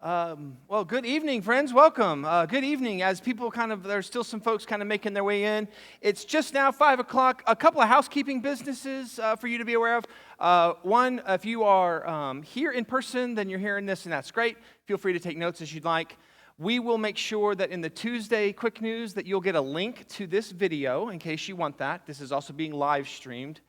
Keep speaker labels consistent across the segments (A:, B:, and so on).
A: Well, good evening, friends. Welcome. Good evening. As people there's still some folks kind of making their way in. It's just now 5 o'clock. A couple of housekeeping businesses for you to be aware of. One, if you are here in person, then you're hearing this, and that's great. Feel free to take notes as you'd like. We will make sure that in the Tuesday Quick News that you'll get a link to this video in case you want that. This is also being live streamed.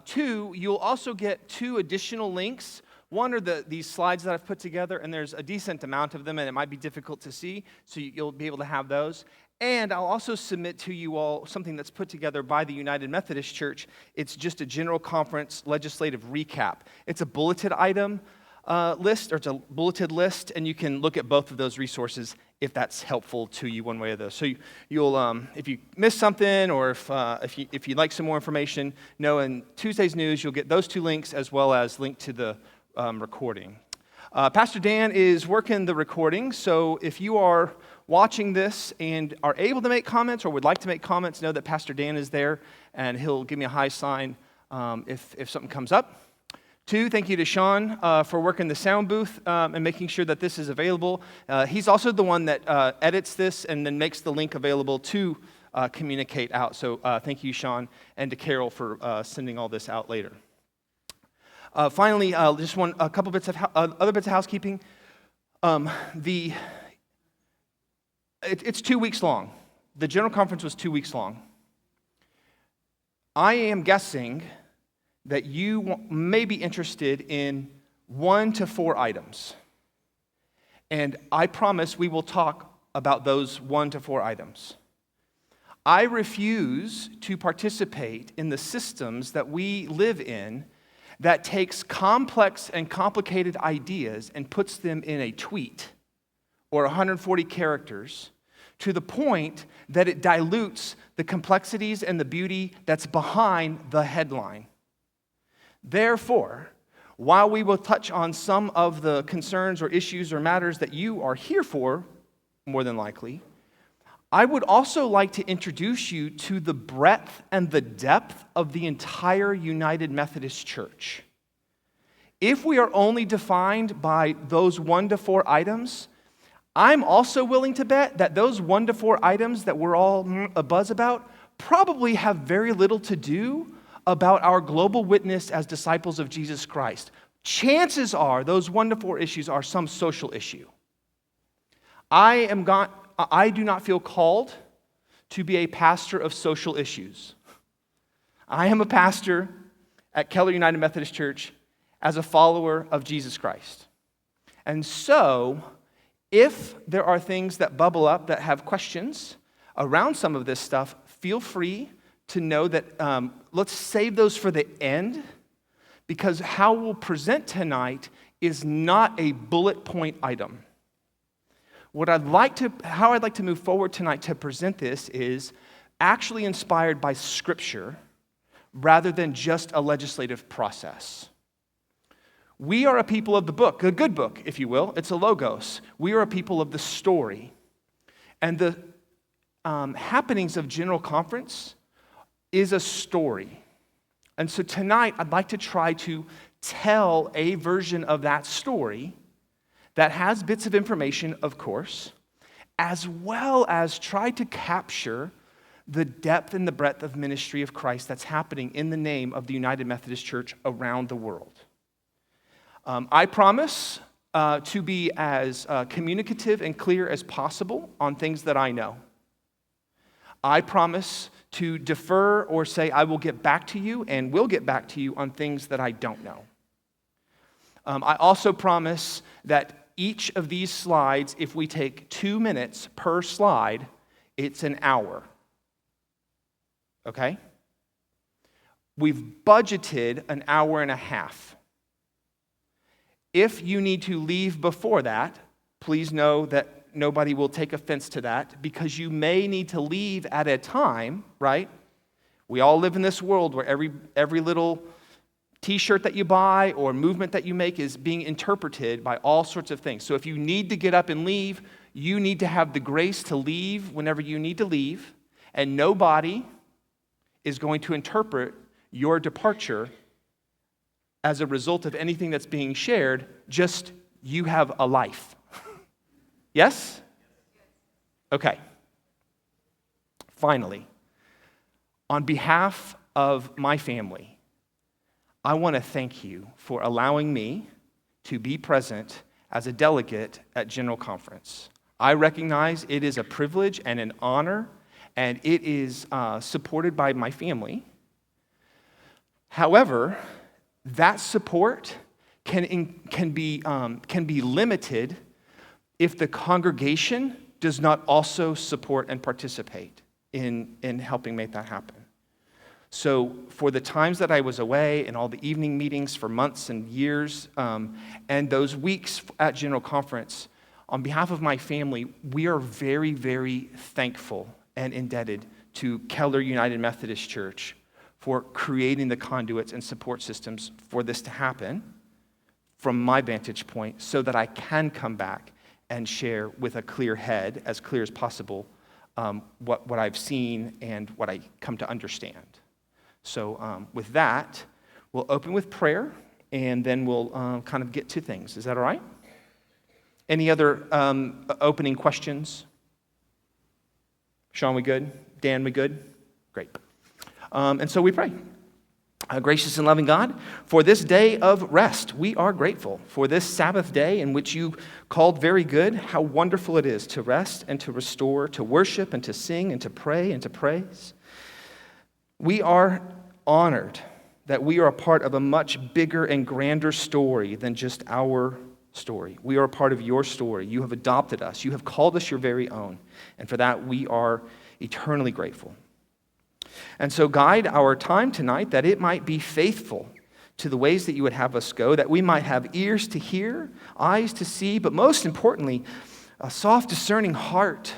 A: Two, you'll also get 2 additional links. One are these slides that I've put together, and there's a decent amount of them, and it might be difficult to see, so you'll be able to have those. And I'll also submit to you all something that's put together by the United Methodist Church. It's just a general conference legislative recap. It's a bulleted item list, or it's a bulleted list, and you can look at both of those resources if that's helpful to you one way or the other. So you'll, if you miss something, or if you'd like some more information, know in Tuesday's news you'll get those 2 links as well as link to the recording. Pastor Dan is working the recording, so if you are watching this and are able to make comments or would like to make comments, know that Pastor Dan is there, and he'll give me a high sign if something comes up. 2, thank you to Sean for working the sound booth and making sure that this is available. He's also the one that edits this and then makes the link available to communicate out. So thank you, Sean, and to Carol for sending all this out later. Finally, just a couple bits of other bits of housekeeping. It's 2 weeks long. The general conference was 2 weeks long. I am guessing that you may be interested in 1 to 4 items. And I promise we will talk about those 1 to 4 items. I refuse to participate in the systems that we live in that takes complex and complicated ideas and puts them in a tweet or 140 characters to the point that it dilutes the complexities and the beauty that's behind the headline. Therefore, while we will touch on some of the concerns or issues or matters that you are here for, more than likely, I would also like to introduce you to the breadth and the depth of the entire United Methodist Church. If we are only defined by those 1 to 4 items, I'm also willing to bet that those 1 to 4 items that we're all abuzz about probably have very little to do about our global witness as disciples of Jesus Christ. Chances are those 1 to 4 issues are some social issue. I do not feel called to be a pastor of social issues. I am a pastor at Keller United Methodist Church as a follower of Jesus Christ. And so, if there are things that bubble up that have questions around some of this stuff, feel free to know that let's save those for the end, because how we'll present tonight is not a bullet point item. How I'd like to move forward tonight to present this is actually inspired by Scripture rather than just a legislative process. We are a people of the book, a good book, if you will. It's a logos. We are a people of the story. And the happenings of General Conference is a story. And so tonight, I'd like to try to tell a version of that story that has bits of information, of course, as well as try to capture the depth and the breadth of ministry of Christ that's happening in the name of the United Methodist Church around the world. I promise to be as communicative and clear as possible on things that I know. I promise to defer or say I will get back to you and will get back to you on things that I don't know. I also promise that each of these slides, if we take 2 minutes per slide, it's an hour. Okay? We've budgeted an hour and a half. If you need to leave before that, please know that nobody will take offense to that, because you may need to leave at a time, right? We all live in this world where every little T-shirt that you buy or movement that you make is being interpreted by all sorts of things. So if you need to get up and leave, you need to have the grace to leave whenever you need to leave, and nobody is going to interpret your departure as a result of anything that's being shared. Just you have a life. Yes? Okay. Finally, on behalf of my family, I want to thank you for allowing me to be present as a delegate at General Conference. I recognize it is a privilege and an honor, and it is supported by my family. However, that support can be limited if the congregation does not also support and participate in helping make that happen. So for the times that I was away and all the evening meetings for months and years, and those weeks at General Conference, on behalf of my family, we are very, very thankful and indebted to Keller United Methodist Church for creating the conduits and support systems for this to happen from my vantage point so that I can come back and share with a clear head, as clear as possible, what I've seen and what I come to understand. So with that, we'll open with prayer, and then we'll kind of get to things. Is that all right? Any other opening questions? Sean, we good? Dan, we good? Great. And so we pray. Gracious and loving God, for this day of rest, we are grateful for this Sabbath day in which you called very good. How wonderful it is to rest and to restore, to worship and to sing and to pray and to praise. We are honored that we are a part of a much bigger and grander story than just our story. We are a part of your story. You have adopted us. You have called us your very own. And for that, we are eternally grateful. And so guide our time tonight that it might be faithful to the ways that you would have us go, that we might have ears to hear, eyes to see, but most importantly, a soft, discerning heart,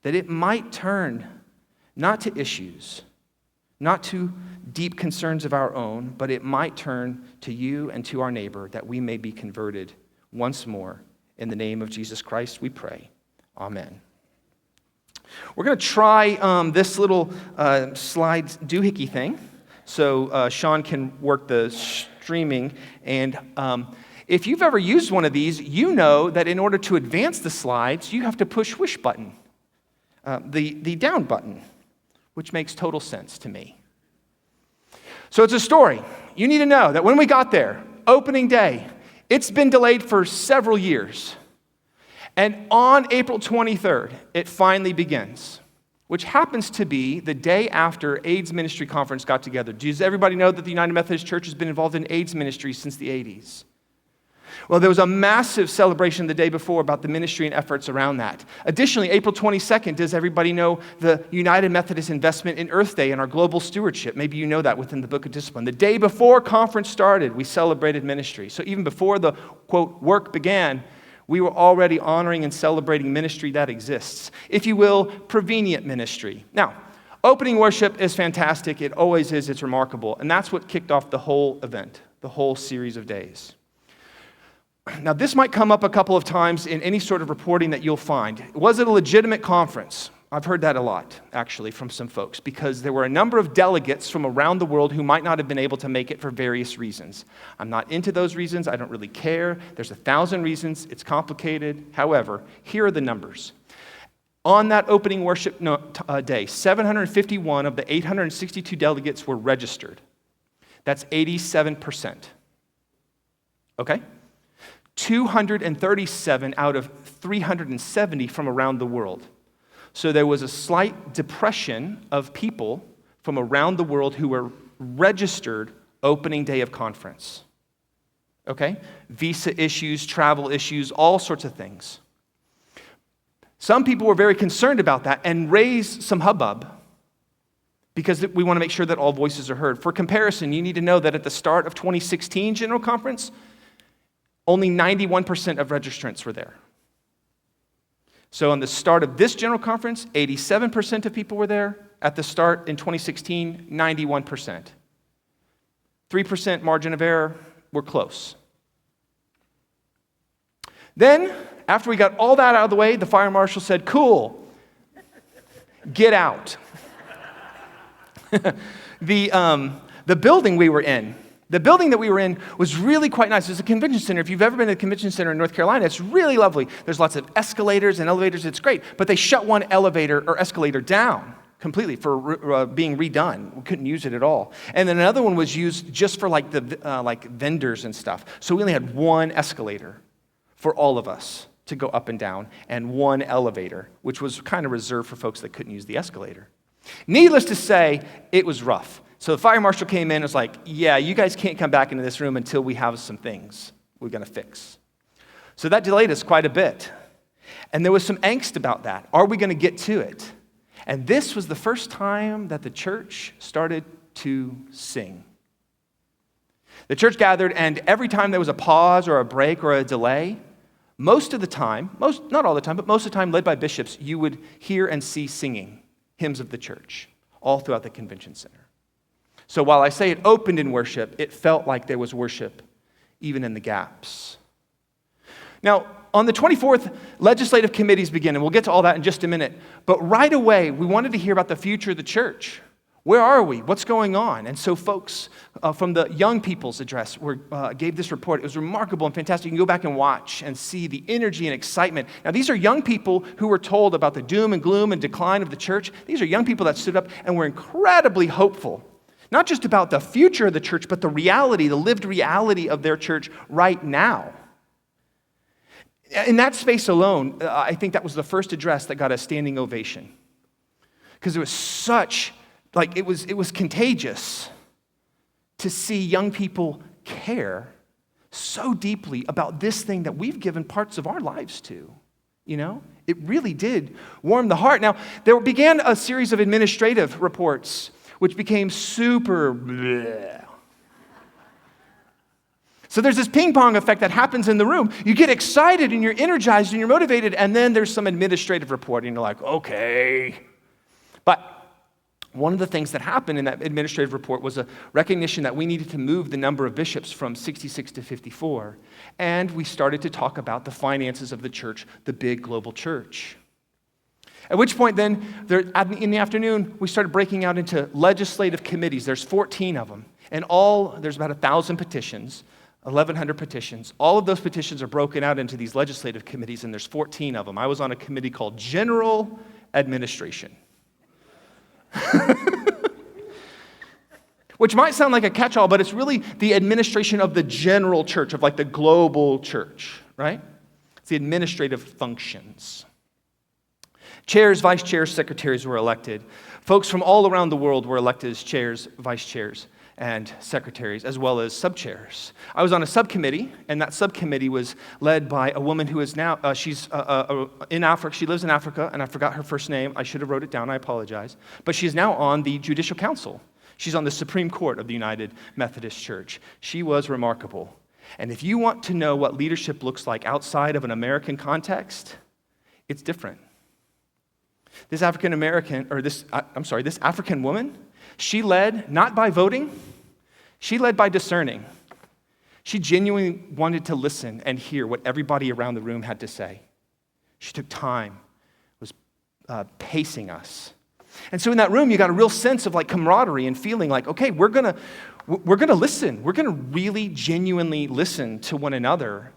A: that it might turn not to issues, not to deep concerns of our own, but it might turn to you and to our neighbor, that we may be converted once more. In the name of Jesus Christ, we pray. Amen. We're going to try this little slide doohickey thing, so Sean can work the streaming. And if you've ever used one of these, you know that in order to advance the slides, you have to push which button? The down button, which makes total sense to me. So it's a story. You need to know that when we got there, opening day, it's been delayed for several years. And on April 23rd, it finally begins, which happens to be the day after AIDS Ministry Conference got together. Does everybody know that the United Methodist Church has been involved in AIDS ministry since the 80s? Well, there was a massive celebration the day before about the ministry and efforts around that. Additionally, April 22nd, does everybody know the United Methodist investment in Earth Day and our global stewardship? Maybe you know that within the Book of Discipline. The day before conference started, we celebrated ministry. So even before the, quote, work began, we were already honoring and celebrating ministry that exists. If you will, prevenient ministry. Now, opening worship is fantastic. It always is. It's remarkable. And that's what kicked off the whole event, the whole series of days. Now, this might come up a couple of times in any sort of reporting that you'll find. Was it a legitimate conference? I've heard that a lot, actually, from some folks, because there were a number of delegates from around the world who might not have been able to make it for various reasons. I'm not into those reasons. I don't really care. There's 1,000 reasons. It's complicated. However, here are the numbers. On that opening worship day, 751 of the 862 delegates were registered. That's 87%. Okay? 237 out of 370 from around the world. So there was a slight depression of people from around the world who were registered opening day of conference. Okay? Visa issues, travel issues, all sorts of things. Some people were very concerned about that and raised some hubbub because we want to make sure that all voices are heard. For comparison, you need to know that at the start of 2016 General Conference, only 91% of registrants were there. So on the start of this General Conference, 87% of people were there. At the start in 2016, 91%. 3% margin of error, we're close. Then, after we got all that out of the way, the fire marshal said, "Cool, get out." The building we were in The building that we were in was really quite nice. It's a convention center. If you've ever been to a convention center in North Carolina, it's really lovely. There's lots of escalators and elevators. It's great. But they shut one elevator or escalator down completely for being redone. We couldn't use it at all. And then another one was used just for like vendors and stuff. So we only had one escalator for all of us to go up and down, and one elevator, which was kind of reserved for folks that couldn't use the escalator. Needless to say, it was rough. So the fire marshal came in and was like, yeah, you guys can't come back into this room until we have some things we're going to fix. So that delayed us quite a bit. And there was some angst about that. Are we going to get to it? And this was the first time that the church started to sing. The church gathered, and every time there was a pause or a break or a delay, most of the time, not all the time, but most of the time led by bishops, you would hear and see singing hymns of the church all throughout the convention center. So while I say it opened in worship, it felt like there was worship even in the gaps. Now, on the 24th, legislative committees begin, and we'll get to all that in just a minute. But right away, we wanted to hear about the future of the church. Where are we? What's going on? And so folks from the young people's address gave this report. It was remarkable and fantastic. You can go back and watch and see the energy and excitement. Now, these are young people who were told about the doom and gloom and decline of the church. These are young people that stood up and were incredibly hopeful, not just about the future of the church, but the reality, the lived reality of their church right now. In that space alone, I think that was the first address that got a standing ovation. Because it was such, it was contagious to see young people care so deeply about this thing that we've given parts of our lives to. It really did warm the heart. Now, there began a series of administrative reports, which became super bleh. So there's this ping pong effect that happens in the room. You get excited and you're energized and you're motivated, and then there's some administrative report, and you're like, okay. But one of the things that happened in that administrative report was a recognition that we needed to move the number of bishops from 66 to 54. And we started to talk about the finances of the church, the big global church. At which point then, in the afternoon, we started breaking out into legislative committees. There's 14 of them. And there's about 1,000 petitions, 1,100 petitions. All of those petitions are broken out into these legislative committees, and there's 14 of them. I was on a committee called General Administration. Which might sound like a catch-all, but it's really the administration of the general church, of the global church, right? It's the administrative functions. Chairs, vice chairs, secretaries were elected. Folks from all around the world were elected as chairs, vice chairs, and secretaries, as well as sub-chairs. I was on a subcommittee, and that subcommittee was led by a woman who is now, she's in Africa. She lives in Africa, and I forgot her first name. I should have wrote it down. I apologize. But she's now on the Judicial Council. She's on the Supreme Court of the United Methodist Church. She was remarkable. And if you want to know what leadership looks like outside of an American context, it's different. This African woman, she led not by voting, she led by discerning. She genuinely wanted to listen and hear what everybody around the room had to say. She took time, was pacing us. And so in that room, you got a real sense of camaraderie and feeling okay, we're gonna listen. We're gonna really genuinely listen to one another.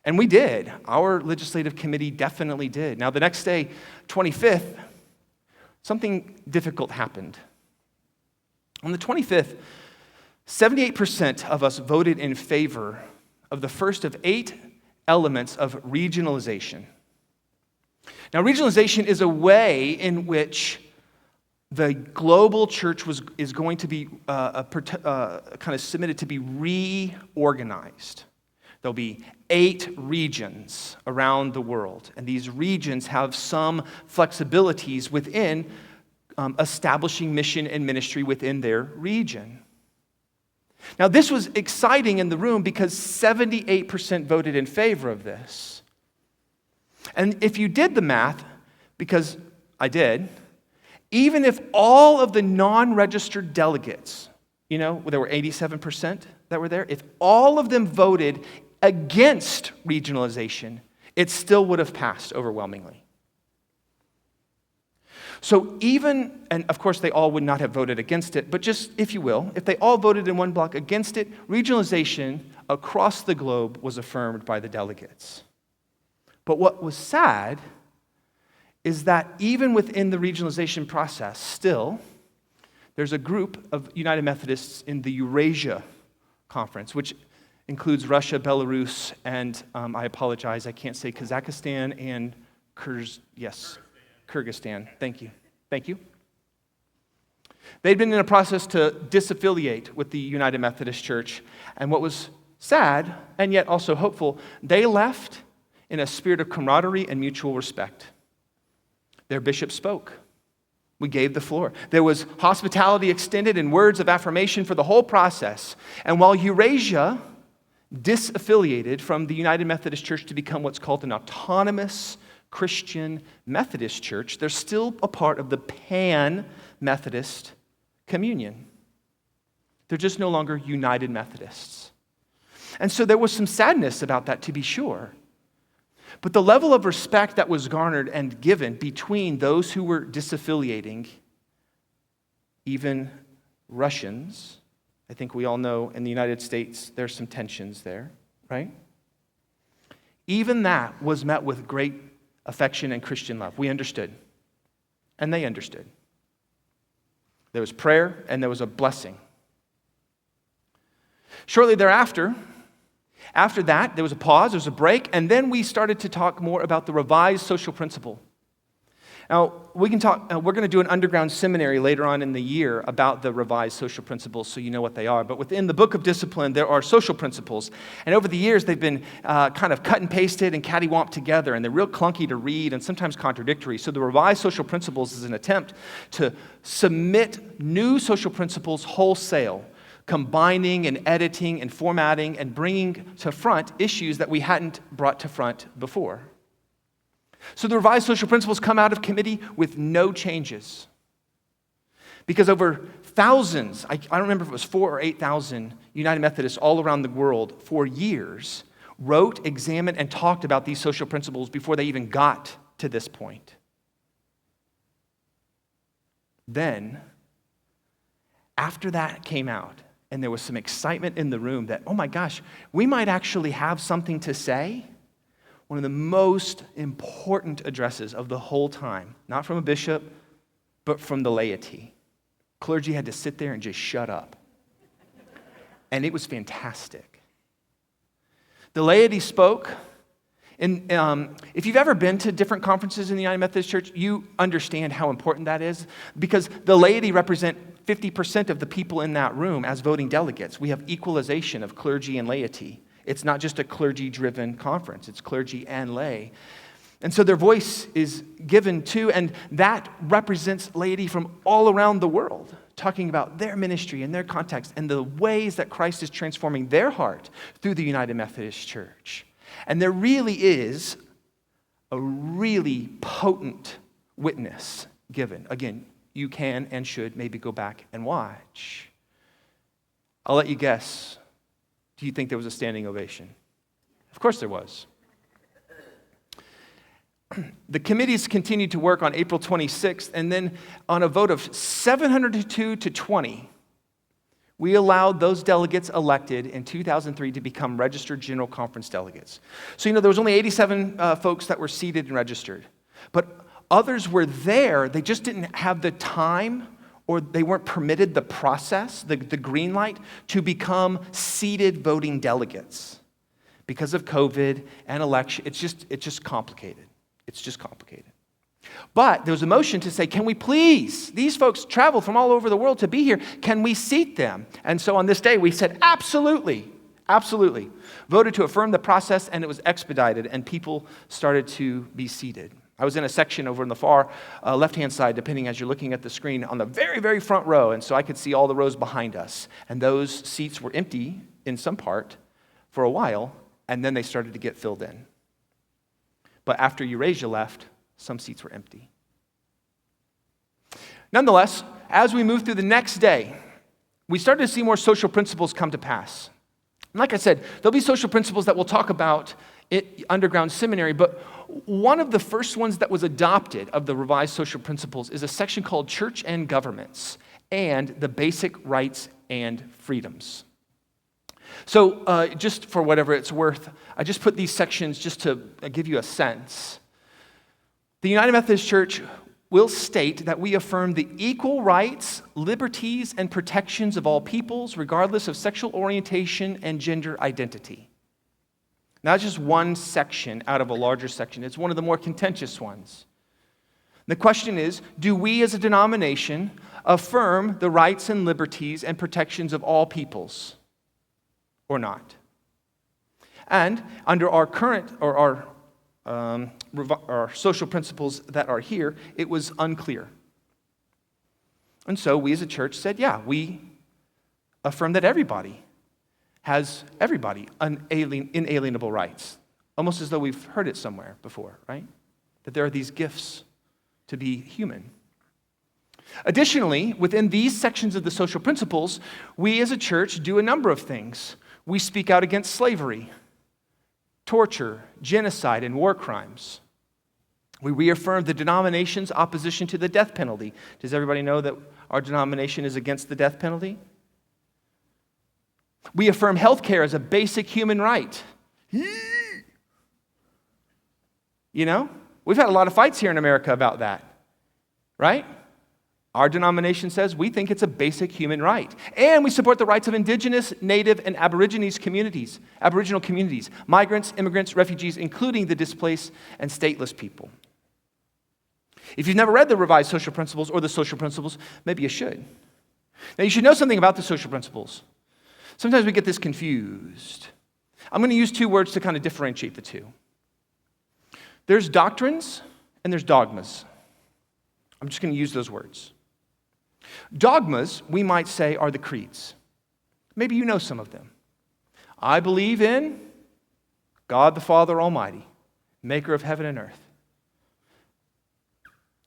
A: And we did. Our legislative committee definitely did. Now, the next day, 25th, something difficult happened. On the 25th, 78% of us voted in favor of the first of 8 elements of regionalization. Now, regionalization is a way in which the global church is going to be kind of submitted to be reorganized. There'll be 8 regions around the world, and these regions have some flexibilities within establishing mission and ministry within their region. Now, this was exciting in the room because 78% voted in favor of this. And if you did the math, because I did, even if all of the non-registered delegates, there were 87% that were there, if all of them voted against regionalization, it still would have passed overwhelmingly. So even, and of course they all would not have voted against it, but just, if you will, if they all voted in one block against it, regionalization across the globe was affirmed by the delegates. But what was sad is that even within the regionalization process, still, there's a group of United Methodists in the Eurasia Conference, which includes Russia, Belarus, and I apologize, I can't say Kazakhstan and Kyrgyzstan. Thank you. They'd been in a process to disaffiliate with the United Methodist Church, and what was sad and yet also hopeful, they left in a spirit of camaraderie and mutual respect. Their bishop spoke. We gave the floor. There was hospitality extended and words of affirmation for the whole process. And while Eurasia disaffiliated from the United Methodist Church to become what's called an autonomous Christian Methodist Church, they're still a part of the Pan-Methodist communion. They're just no longer United Methodists. And so there was some sadness about that, to be sure. But the level of respect that was garnered and given between those who were disaffiliating, even Russians, I think we all know in the United States there's some tensions there, right? Even that was met with great affection and Christian love. We understood, and they understood. There was prayer, and there was a blessing. Shortly thereafter, after that, there was a pause, there was a break, and then we started to talk more about the revised social principle. Now, we're going to do an underground seminary later on in the year about the revised social principles so you know what they are. But within the book of discipline, there are social principles. And over the years, they've been kind of cut and pasted and cattywamped together, and they're real clunky to read and sometimes contradictory. So the revised social principles is an attempt to submit new social principles wholesale, combining and editing and formatting and bringing to front issues that we hadn't brought to front before. So the revised social principles come out of committee with no changes. Because over thousands, I don't remember if it was 4,000 or 8,000 United Methodists all around the world for years wrote, examined, and talked about these social principles before they even got to this point. Then, after that came out, and there was some excitement in the room that, oh my gosh, we might actually have something to say. One of the most important addresses of the whole time, not from a bishop, but from the laity. Clergy had to sit there and just shut up. And it was fantastic. The laity spoke. And if you've ever been to different conferences in the United Methodist Church, you understand how important that is, because the laity represent 50% of the people in that room as voting delegates. We have equalization of clergy and laity. It's not just a clergy-driven conference. It's clergy and lay. And so their voice is given to, and that represents laity from all around the world, talking about their ministry and their context and the ways that Christ is transforming their heart through the United Methodist Church. And there really is a really potent witness given. Again, you can and should maybe go back and watch. I'll let you guess. Do you think there was a standing ovation? Of course there was. The committees continued to work on April 26th, and then on a vote of 702 to 20, we allowed those delegates elected in 2003 to become registered General Conference delegates. So, there was only 87 folks that were seated and registered. But others were there, they just didn't have the time, or they weren't permitted the process, the green light, to become seated voting delegates. Because of COVID and election, it's just complicated. It's just complicated. But there was a motion to say, can we please, these folks traveled from all over the world to be here, can we seat them? And so on this day, we said, absolutely, absolutely. Voted to affirm the process, and it was expedited, and people started to be seated. I was in a section over in the far left-hand side, depending as you're looking at the screen, on the very, very front row, and so I could see all the rows behind us. And those seats were empty in some part for a while, and then they started to get filled in. But after Eurasia left, some seats were empty. Nonetheless, as we moved through the next day, we started to see more social principles come to pass. And like I said, there'll be social principles that we'll talk about underground seminary, but one of the first ones that was adopted of the revised social principles is a section called Church and Governments and the Basic Rights and Freedoms. So just for whatever it's worth, I just put these sections just to give you a sense. The United Methodist Church will state that we affirm the equal rights, liberties, and protections of all peoples, regardless of sexual orientation and gender identity. Now, that's just one section out of a larger section. It's one of the more contentious ones. The question is, do we as a denomination affirm the rights and liberties and protections of all peoples or not? And under our current, or our social principles that are here, it was unclear. And so we as a church said, yeah, we affirm that everybody has inalienable rights, almost as though we've heard it somewhere before, right? That there are these gifts to be human. Additionally, within these sections of the social principles, we as a church do a number of things. We speak out against slavery, torture, genocide, and war crimes. We reaffirm the denomination's opposition to the death penalty. Does everybody know that our denomination is against the death penalty? We affirm health care as a basic human right. You know, we've had a lot of fights here in America about that, right? Our denomination says we think it's a basic human right. And we support the rights of indigenous, native, and aboriginal communities, migrants, immigrants, refugees, including the displaced and stateless people. If you've never read the revised social principles or the social principles, maybe you should. Now, you should know something about the social principles. Sometimes we get this confused. I'm going to use two words to kind of differentiate the two. There's doctrines and there's dogmas. I'm just going to use those words. Dogmas, we might say, are the creeds. Maybe you know some of them. I believe in God the Father Almighty, maker of heaven and earth.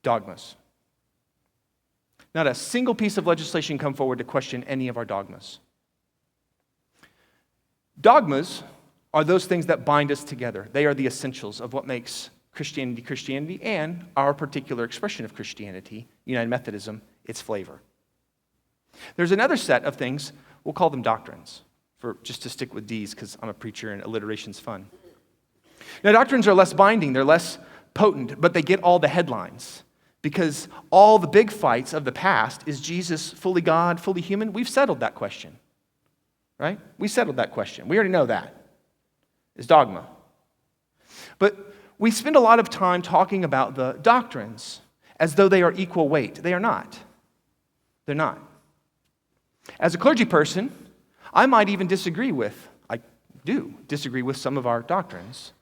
A: Dogmas. Not a single piece of legislation come forward to question any of our dogmas. Dogmas are those things that bind us together. They are the essentials of what makes Christianity Christianity and our particular expression of Christianity, United Methodism, its flavor. There's another set of things, we'll call them doctrines, just to stick with D's because I'm a preacher and alliteration's fun. Now, doctrines are less binding, they're less potent, but they get all the headlines because all the big fights of the past, is Jesus fully God, fully human? We've settled that question. Right? We settled that question. We already know that. It's dogma. But we spend a lot of time talking about the doctrines as though they are equal weight. They are not. They're not. As a clergy person, I might even disagree with some of our doctrines.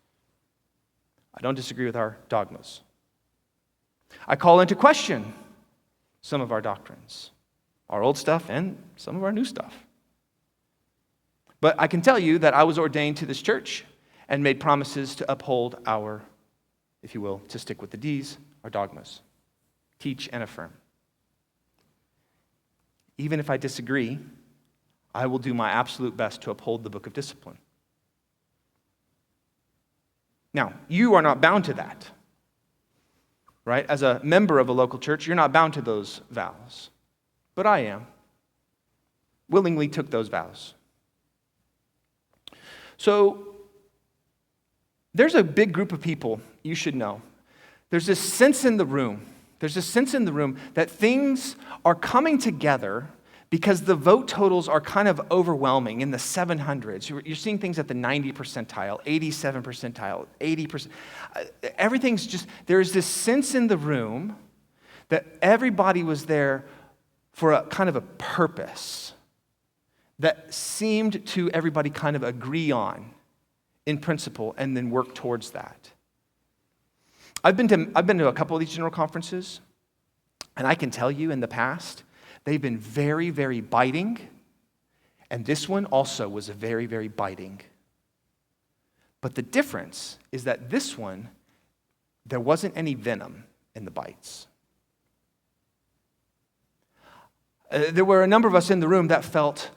A: I don't disagree with our dogmas. I call into question some of our doctrines, our old stuff and some of our new stuff. But I can tell you that I was ordained to this church and made promises to uphold our, if you will, to stick with the D's, our dogmas. Teach and affirm. Even if I disagree, I will do my absolute best to uphold the book of discipline. Now, you are not bound to that, right? As a member of a local church, you're not bound to those vows. But I am. Willingly took those vows. So, there's a big group of people you should know. There's this sense in the room. That things are coming together because the vote totals are kind of overwhelming in the 700s. You're seeing things at the 90 percentile, 87 percentile, 80%. Everything's just, there's this sense in the room that everybody was there for a kind of a purpose that seemed to everybody kind of agree on in principle and then work towards that. I've been to a couple of these general conferences, and I can tell you in the past, they've been very, very biting, and this one also was very, very biting. But the difference is that this one, there wasn't any venom in the bites. There were a number of us in the room that felt,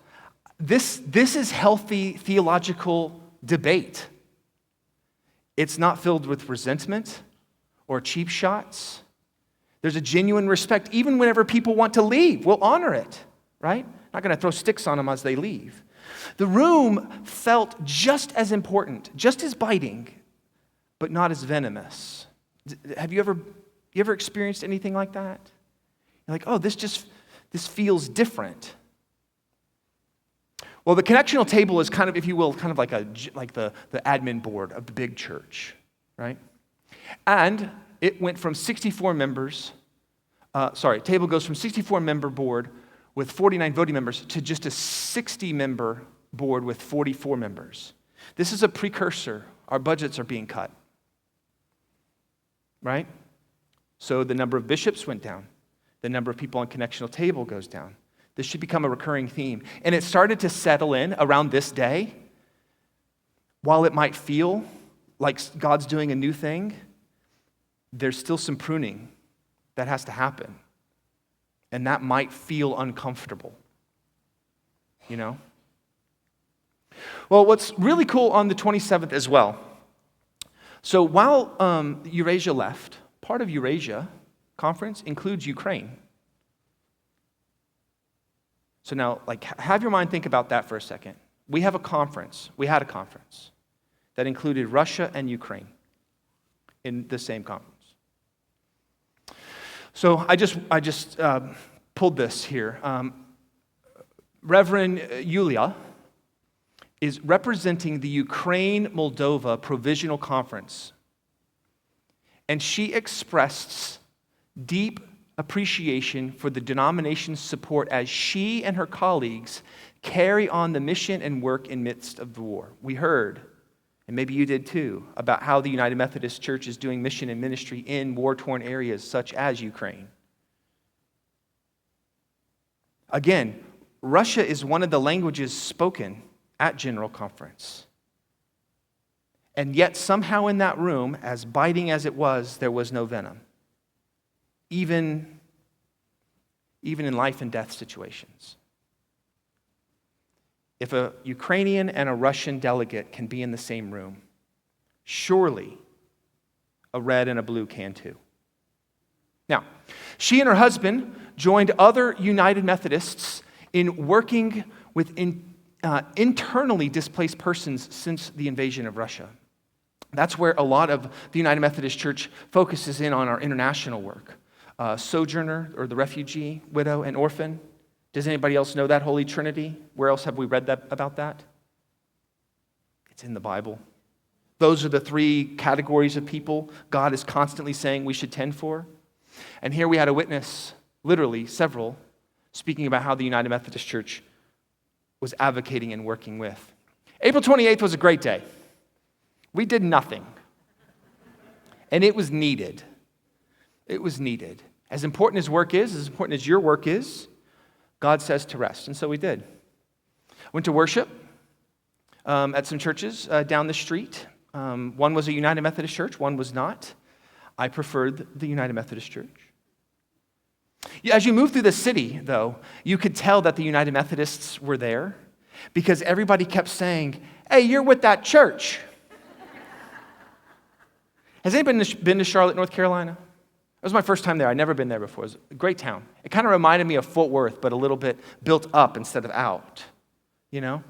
A: this is healthy theological debate. It's not filled with resentment or cheap shots. There's a genuine respect. Even whenever people want to leave, we'll honor it, right? Not going to throw sticks on them as they leave. The room felt just as important, just as biting, but not as venomous. Have you ever experienced anything like that? You're like, oh, this feels different. Well, the connectional table is kind of, if you will, kind of like the admin board of the big church, right? And it went from 64 members, table goes from 64-member board with 49 voting members to just a 60-member board with 44 members. This is a precursor. Our budgets are being cut, right? So the number of bishops went down. The number of people on connectional table goes down. This should become a recurring theme. And it started to settle in around this day. While it might feel like God's doing a new thing, there's still some pruning that has to happen. And that might feel uncomfortable, you know? Well, what's really cool on the 27th as well, so while Eurasia left, part of Eurasia conference includes Ukraine. So now, have your mind think about that for a second. We had a conference that included Russia and Ukraine in the same conference. So I just pulled this here. Reverend Yulia is representing the Ukraine-Moldova Provisional Conference. And she expressed deep appreciation for the denomination's support as she and her colleagues carry on the mission and work in midst of the war. We heard, and maybe you did too, about how the United Methodist Church is doing mission and ministry in war-torn areas such as Ukraine. Again, Russia is one of the languages spoken at General Conference. And yet somehow in that room, as biting as it was, there was no venom. Even in life and death situations. If a Ukrainian and a Russian delegate can be in the same room, surely a red and a blue can too. Now, she and her husband joined other United Methodists in working with internally displaced persons since the invasion of Russia. That's where a lot of the United Methodist Church focuses in on our international work. Sojourner, or the refugee, widow, and orphan. Does anybody else know that Holy Trinity? Where else have we read about that? It's in the Bible. Those are the three categories of people God is constantly saying we should tend for. And here we had a witness, literally several, speaking about how the United Methodist Church was advocating and working with. April 28th was a great day. We did nothing. And it was needed. It was needed. As important as work is, as important as your work is, God says to rest. And so we did. Went to worship at some churches down the street. One was a United Methodist Church, one was not. I preferred the United Methodist Church. As you move through the city, though, you could tell that the United Methodists were there because everybody kept saying, "Hey, you're with that church." Has anybody been to Charlotte, North Carolina? It was my first time there. I'd never been there before. It was a great town. It kind of reminded me of Fort Worth, but a little bit built up instead of out, you know?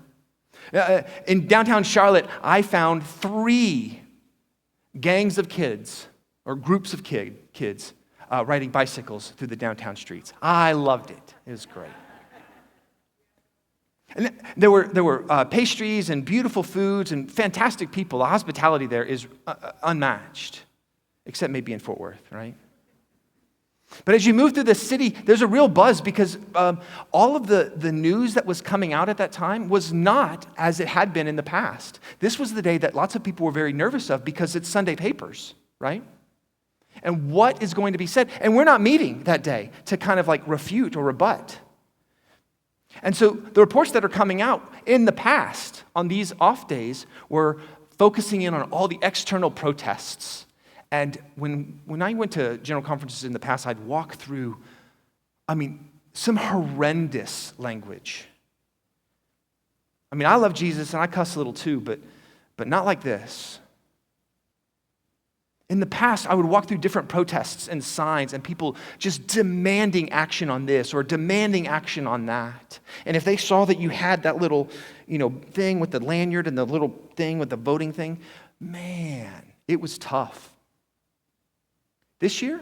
A: In downtown Charlotte, I found 3 gangs of kids, or groups of kids, riding bicycles through the downtown streets. I loved it. It was great. And there were pastries and beautiful foods and fantastic people. The hospitality there is unmatched, except maybe in Fort Worth, right? But as you move through the city, there's a real buzz because all of the news that was coming out at that time was not as it had been in the past. This was the day that lots of people were very nervous of because it's Sunday papers, right? And what is going to be said? And we're not meeting that day to kind of refute or rebut. And so the reports that are coming out in the past on these off days were focusing in on all the external protests. And when I went to general conferences in the past, I'd walk through, some horrendous language. I love Jesus and I cuss a little too, but not like this. In the past, I would walk through different protests and signs and people just demanding action on this or demanding action on that. And if they saw that you had that little, thing with the lanyard and the little thing with the voting thing, man, it was tough. This year,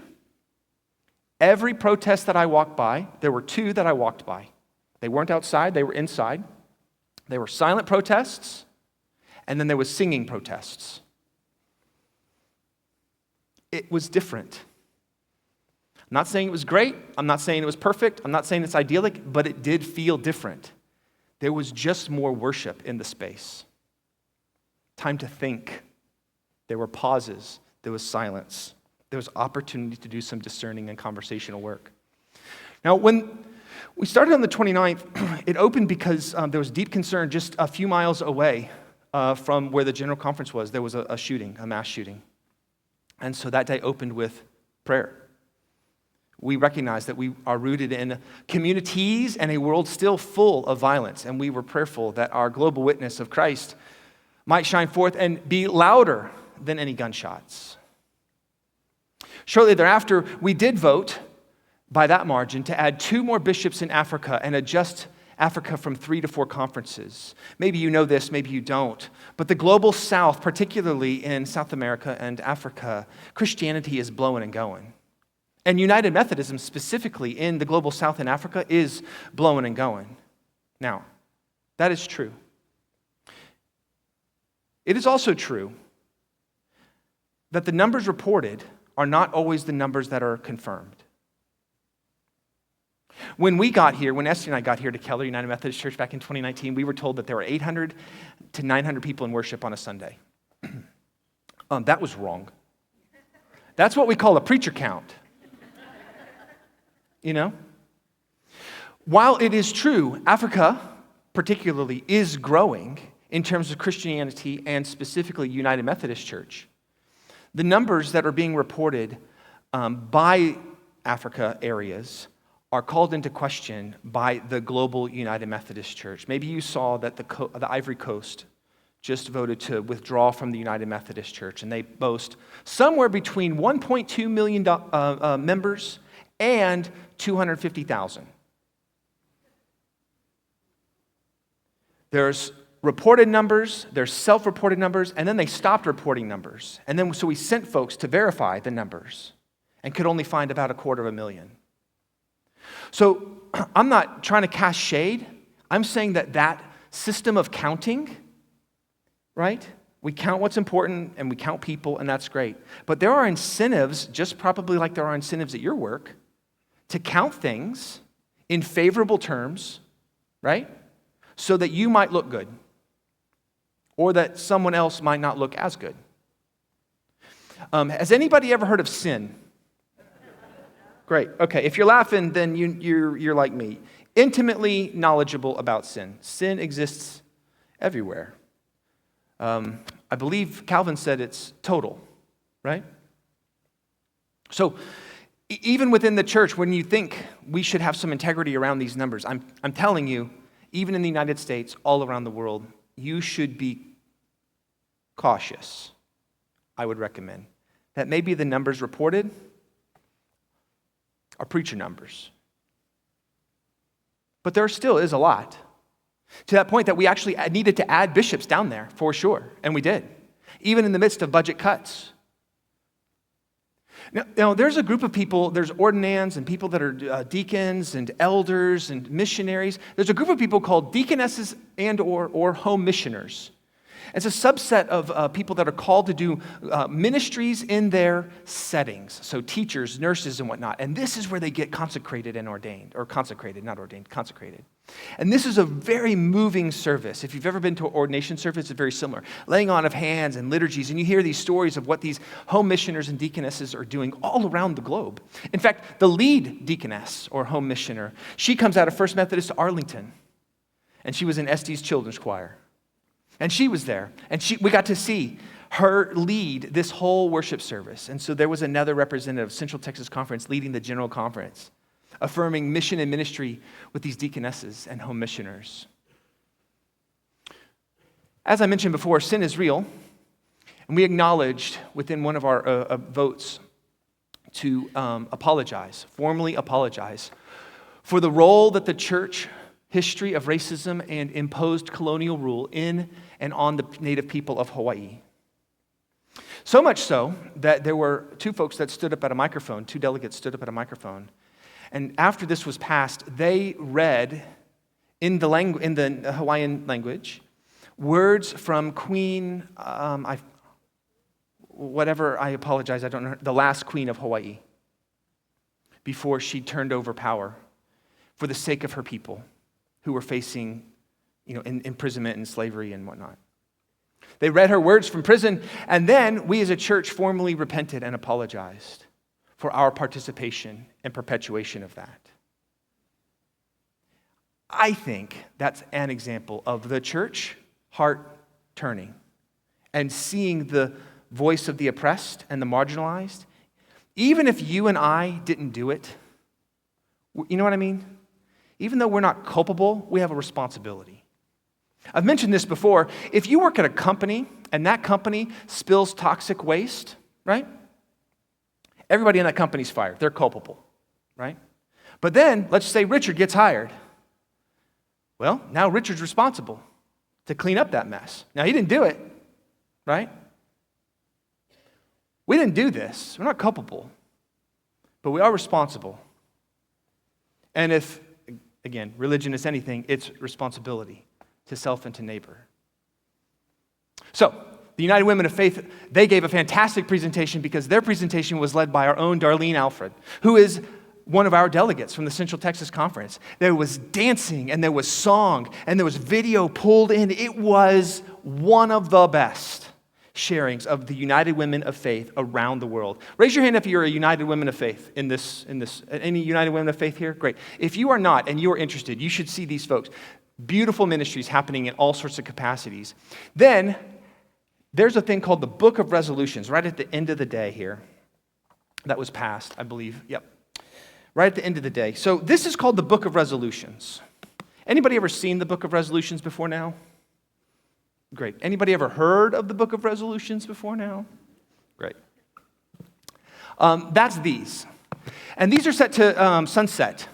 A: every protest that I walked by, there were 2 that I walked by. They weren't outside, they were inside. They were silent protests, and then there was singing protests. It was different. I'm not saying it was great. I'm not saying it was perfect. I'm not saying it's idyllic, but it did feel different. There was just more worship in the space. Time to think. There were pauses. There was silence. There was opportunity to do some discerning and conversational work. Now, when we started on the 29th, it opened because there was deep concern just a few miles away from where the general conference was. There was a shooting, a mass shooting. And so that day opened with prayer. We recognize that we are rooted in communities and a world still full of violence, and we were prayerful that our global witness of Christ might shine forth and be louder than any gunshots. Shortly thereafter, we did vote by that margin to add 2 more bishops in Africa and adjust Africa from 3 to 4 conferences. Maybe you know this, maybe you don't. But the global south, particularly in South America and Africa, Christianity is blowing and going. And United Methodism, specifically in the global south in Africa, is blowing and going. Now, that is true. It is also true that the numbers reported are not always the numbers that are confirmed. When we got here, when Esty and I got here to Keller United Methodist Church back in 2019, we were told that there were 800 to 900 people in worship on a Sunday. That was wrong. That's what we call a preacher count. While it is true, Africa particularly is growing in terms of Christianity and specifically United Methodist Church, the numbers that are being reported by Africa areas are called into question by the global United Methodist Church. Maybe you saw that the Ivory Coast just voted to withdraw from the United Methodist Church, and they boast somewhere between 1.2 million members and 250,000. There's reported numbers, there's self-reported numbers, and then they stopped reporting numbers. And then so we sent folks to verify the numbers and could only find about 250,000. So I'm not trying to cast shade. I'm saying that system of counting, right? We count what's important and we count people, and that's great. But there are incentives, just probably like there are incentives at your work, to count things in favorable terms, right? So that you might look good or that someone else might not look as good. Has anybody ever heard of sin? Great. Okay, if you're laughing, then you're like me. Intimately knowledgeable about sin. Sin exists everywhere. I believe Calvin said it's total, right? So even within the church, when you think we should have some integrity around these numbers, I'm telling you, even in the United States, all around the world, you should be cautious, I would recommend. That maybe the numbers reported are preacher numbers. But there still is a lot. To that point that we actually needed to add bishops down there, for sure, and we did, even in the midst of budget cuts. Now there's a group of people, there's ordinands and people that are deacons and elders and missionaries. There's a group of people called deaconesses and or home missioners. It's a subset of people that are called to do ministries in their settings. So teachers, nurses, and whatnot. And this is where they get consecrated and ordained. Or consecrated, not ordained, consecrated. And this is a very moving service. If you've ever been to an ordination service, it's very similar. Laying on of hands and liturgies. And you hear these stories of what these home missioners and deaconesses are doing all around the globe. In fact, the lead deaconess or home missioner, she comes out of First Methodist Arlington. And she was in Estes Children's Choir. And she was there, and we got to see her lead this whole worship service. And so there was another representative of Central Texas Conference leading the general conference, affirming mission and ministry with these deaconesses and home missioners. As I mentioned before, sin is real. And we acknowledged within one of our votes to formally apologize for the role that the church history of racism and imposed colonial rule in and on the native people of Hawaii. So much so that there were two folks that stood up at a microphone, two delegates stood up at a microphone, and after this was passed, they read in the Hawaiian language words from Queen, I apologize, I don't know, the last queen of Hawaii, before she turned over power for the sake of her people who were facing, imprisonment and slavery and whatnot. They read her words from prison, and then we as a church formally repented and apologized for our participation and perpetuation of that. I think that's an example of the church heart turning and seeing the voice of the oppressed and the marginalized. Even if you and I didn't do it, you know what I mean? Even though we're not culpable, we have a responsibility. I've mentioned this before. If you work at a company and that company spills toxic waste, right? Everybody in that company's fired. They're culpable, right? But then, let's say Richard gets hired. Well, now Richard's responsible to clean up that mess. Now, he didn't do it, right? We didn't do this. We're not culpable, but we are responsible. And if, again, religion is anything, it's responsibility to self and to neighbor. So, the United Women of Faith, they gave a fantastic presentation because their presentation was led by our own Darlene Alfred, who is one of our delegates from the Central Texas Conference. There was dancing, and there was song, and there was video pulled in. It was one of the best sharings of the United Women of Faith around the world. Raise your hand if you're a United Women of Faith in this. Any United Women of Faith here? Great. If you are not and you are interested, you should see these folks. Beautiful ministries happening in all sorts of capacities. Then there's a thing called the Book of Resolutions right at the end of the day here that was passed, I believe. Yep. Right at the end of the day. So this is called the Book of Resolutions. Anybody ever seen the Book of Resolutions before now? Great. Anybody ever heard of the Book of Resolutions before now? Great. That's these. And these are set to sunset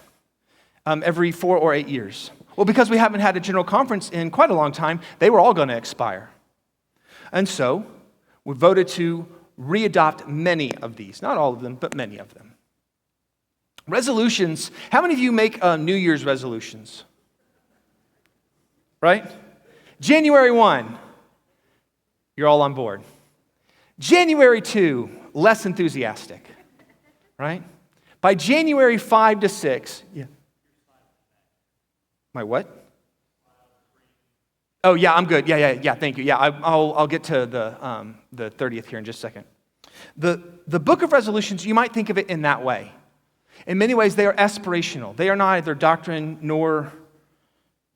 A: every 4 or 8 years. Well, because we haven't had a general conference in quite a long time, they were all going to expire. And so we voted to readopt many of these. Not all of them, but many of them. Resolutions. How many of you make New Year's resolutions? Right? January 1, you're all on board. January 2, less enthusiastic. Right? By January 5 to 6, yeah. My what? Oh, yeah, I'm good. Yeah, thank you. Yeah, I'll get to the 30th here in just a second. The Book of Resolutions, you might think of it in that way. In many ways, they are aspirational. They are neither doctrine nor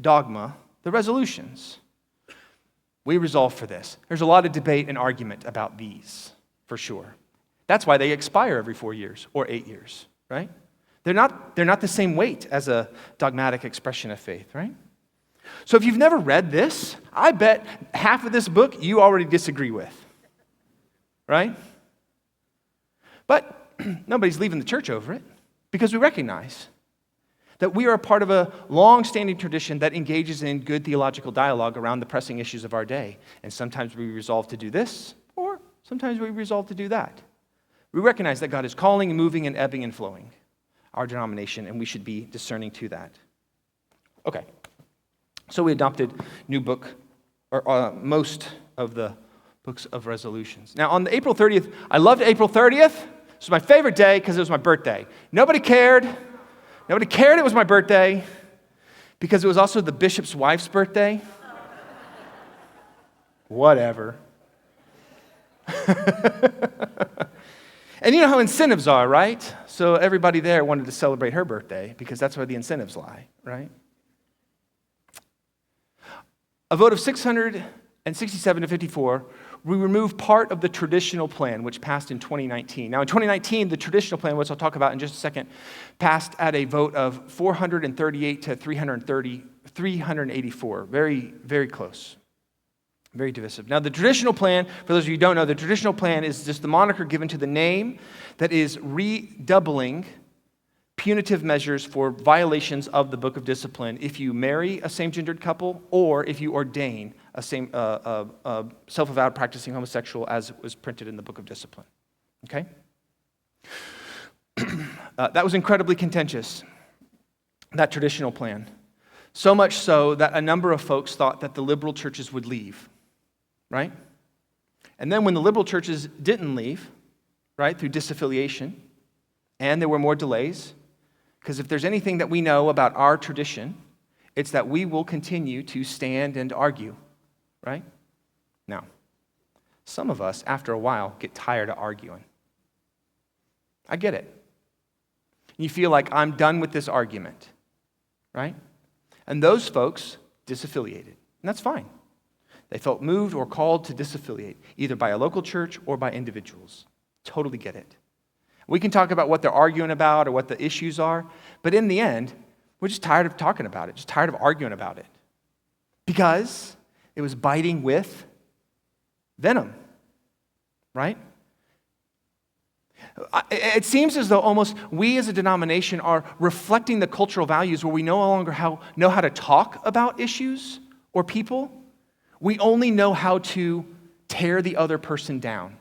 A: dogma. They're resolutions. We resolve for this. There's a lot of debate and argument about these, for sure. That's why they expire every 4 years or 8 years, right? They're not the same weight as a dogmatic expression of faith, right? So if you've never read this, I bet half of this book you already disagree with, right? But nobody's leaving the church over it because we recognize that we are a part of a long-standing tradition that engages in good theological dialogue around the pressing issues of our day. And sometimes we resolve to do this, or sometimes we resolve to do that. We recognize that God is calling and moving and ebbing and flowing our denomination, and we should be discerning to that. Okay, so we adopted new book, or most of the books of resolutions. Now, on the April 30th, I loved April 30th. This was my favorite day because it was my birthday. Nobody cared it was my birthday because it was also the bishop's wife's birthday. Whatever. And you know how incentives are, right? So everybody there wanted to celebrate her birthday because that's where the incentives lie, right? A vote of 667 to 54, we removed part of the traditional plan, which passed in 2019. Now, in 2019, the traditional plan, which I'll talk about in just a second, passed at a vote of 438 to 384. Very, very close. Very divisive. Now, the traditional plan, for those of you who don't know, the traditional plan is just the moniker given to the name that is redoubling punitive measures for violations of the Book of Discipline if you marry a same-gendered couple or if you ordain a self-avowed practicing homosexual as was printed in the Book of Discipline. Okay? That was incredibly contentious, that traditional plan. So much so that a number of folks thought that the liberal churches would leave. Right? And then when the liberal churches didn't leave, right, through disaffiliation, and there were more delays, because if there's anything that we know about our tradition, it's that we will continue to stand and argue, right? Now, some of us, after a while, get tired of arguing. I get it. You feel like, I'm done with this argument, right? And those folks disaffiliated, and that's fine. They felt moved or called to disaffiliate, either by a local church or by individuals. Totally get it. We can talk about what they're arguing about or what the issues are, but in the end, we're just tired of talking about it, just tired of arguing about it. Because it was biting with venom, right? It seems as though almost we as a denomination are reflecting the cultural values where we no longer know how to talk about issues or people. We only know how to tear the other person down.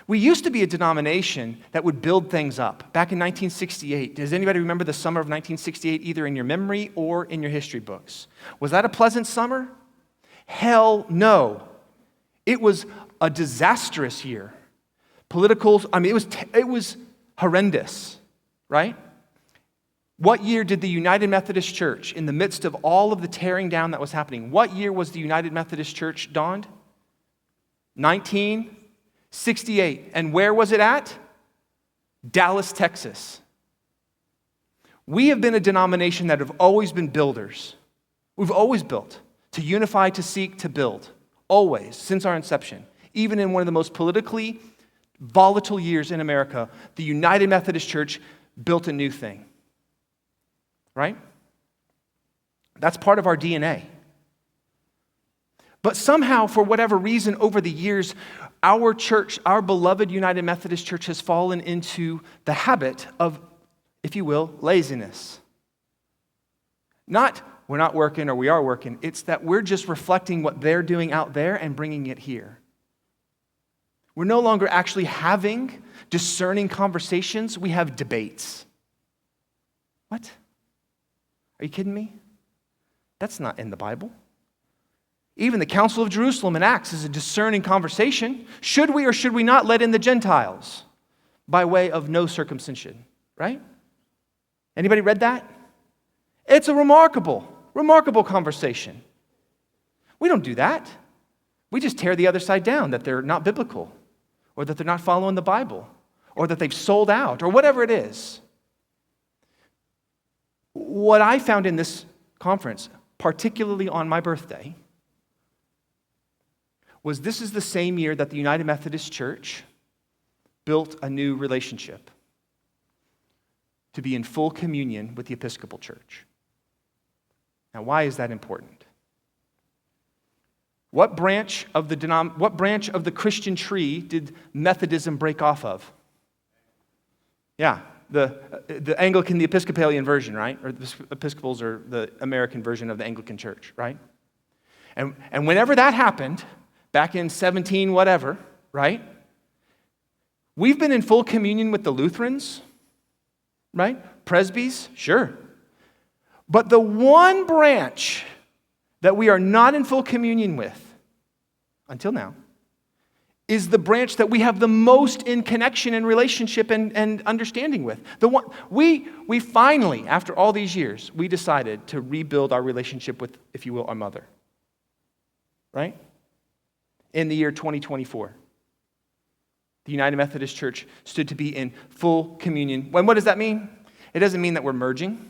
A: We used to be a denomination that would build things up. Back in 1968, does anybody remember the summer of 1968, either in your memory or in your history books? Was that a pleasant summer? Hell no. It was a disastrous year. It was horrendous, right? What year did the United Methodist Church, in the midst of all of the tearing down that was happening, what year was the United Methodist Church dawned? 1968. And where was it at? Dallas, Texas. We have been a denomination that have always been builders. We've always built. To unify, to seek, to build. Always, since our inception. Even in one of the most politically volatile years in America, the United Methodist Church built a new thing. Right? That's part of our DNA. But somehow, for whatever reason, over the years, our church, our beloved United Methodist Church, has fallen into the habit of, if you will, laziness. Not, we're not working or we are working. It's that we're just reflecting what they're doing out there and bringing it here. We're no longer actually having discerning conversations. We have debates. What? Are you kidding me? That's not in the Bible. Even the Council of Jerusalem in Acts is a discerning conversation. Should we or should we not let in the Gentiles by way of no circumcision, right? Anybody read that? It's a remarkable conversation. We don't do that. We just tear the other side down, that they're not biblical, or that they're not following the Bible, or that they've sold out, or whatever it is. What I found in this conference, particularly on my birthday, was this is the same year that the United Methodist Church built a new relationship to be in full communion with the Episcopal Church. Now, why is that important? What branch of the Christian tree did Methodism break off of? Yeah, the Anglican, the Episcopalian version, right? Or the Episcopals are the American version of the Anglican Church, right? And whenever that happened, back in 17 whatever, right? We've been in full communion with the Lutherans, right? Presbys, sure. But the one branch that we are not in full communion with, until now, is the branch that we have the most in connection and relationship and understanding with. The one we finally, after all these years, we decided to rebuild our relationship with, if you will, our mother. Right? In the year 2024. The United Methodist Church stood to be in full communion. What does that mean? It doesn't mean that we're merging.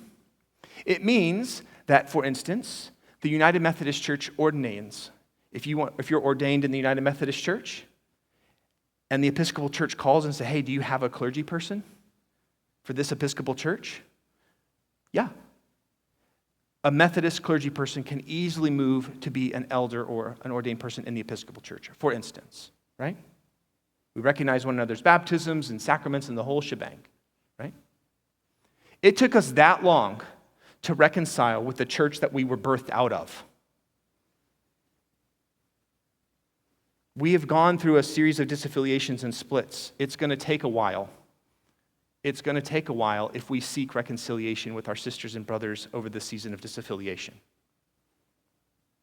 A: It means that, for instance, the United Methodist Church ordains. If you're ordained in the United Methodist Church, and the Episcopal Church calls and says, hey, do you have a clergy person for this Episcopal Church? Yeah. a Methodist clergy person can easily move to be an elder or an ordained person in the Episcopal Church, for instance, right? We recognize one another's baptisms and sacraments and the whole shebang, right? It took us that long to reconcile with the church that we were birthed out of. We have gone through a series of disaffiliations and splits. It's going to take a while. It's going to take a while if we seek reconciliation with our sisters and brothers over the season of disaffiliation.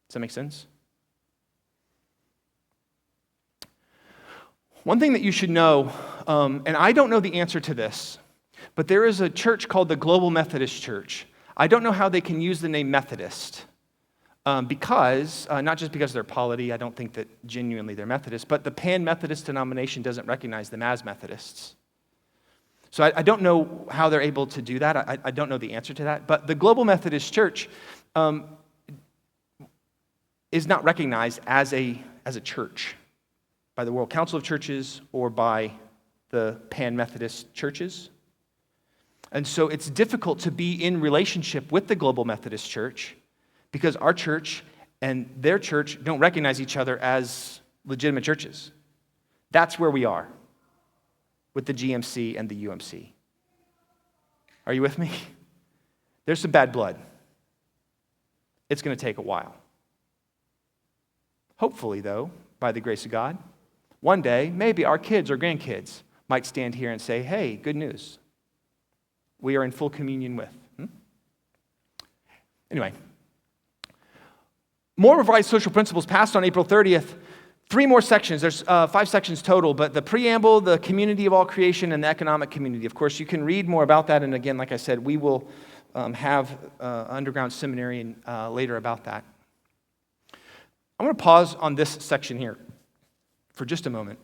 A: Does that make sense? One thing that you should know, and I don't know the answer to this, but there is a church called the Global Methodist Church. I don't know how they can use the name Methodist, because, not just because they're polity, I don't think that genuinely they're Methodist, but the Pan-Methodist denomination doesn't recognize them as Methodists. So I don't know how they're able to do that. I don't know the answer to that. But the Global Methodist Church is not recognized as a church by the World Council of Churches or by the Pan-Methodist churches. And so it's difficult to be in relationship with the Global Methodist Church because our church and their church don't recognize each other as legitimate churches. That's where we are with the GMC and the UMC. Are you with me? There's some bad blood. It's going to take a while. Hopefully, though, by the grace of God, one day, maybe our kids or grandkids might stand here and say, hey, good news. We are in full communion with. Anyway, more revised social principles passed on April 30th. 3 more sections. There's 5 sections total, but the preamble, the community of all creation, and the economic community. Of course, you can read more about that, and again, like I said, we will have underground seminary later about that. I'm going to pause on this section here for just a moment.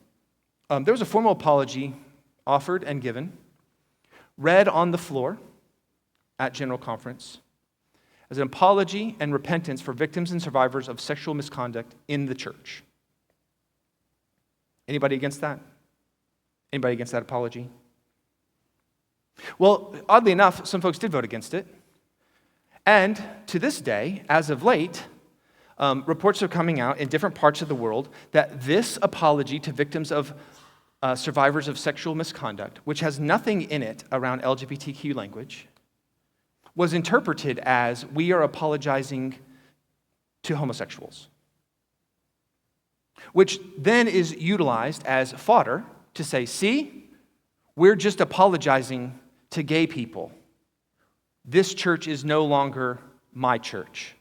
A: There was a formal apology offered and given, read on the floor at General Conference as an apology and repentance for victims and survivors of sexual misconduct in the church. Anybody against that? Anybody against that apology? Well, oddly enough, some folks did vote against it. And to this day, as of late, reports are coming out in different parts of the world that this apology to victims of survivors of sexual misconduct, which has nothing in it around LGBTQ language, was interpreted as we are apologizing to homosexuals, which then is utilized as fodder to say, see, we're just apologizing to gay people. This church is no longer my church.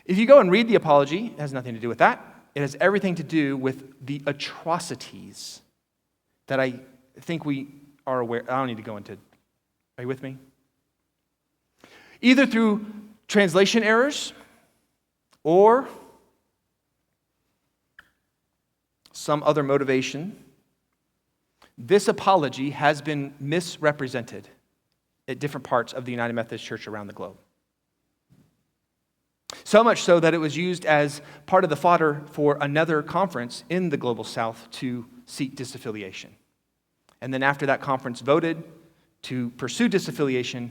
A: If you go and read the apology, it has nothing to do with that. It has everything to do with the atrocities that I think we are aware. I don't need to go into. Are you with me? Either through translation errors or some other motivation, this apology has been misrepresented at different parts of the United Methodist Church around the globe. So much so that it was used as part of the fodder for another conference in the Global South to seek disaffiliation. And then after that conference voted to pursue disaffiliation,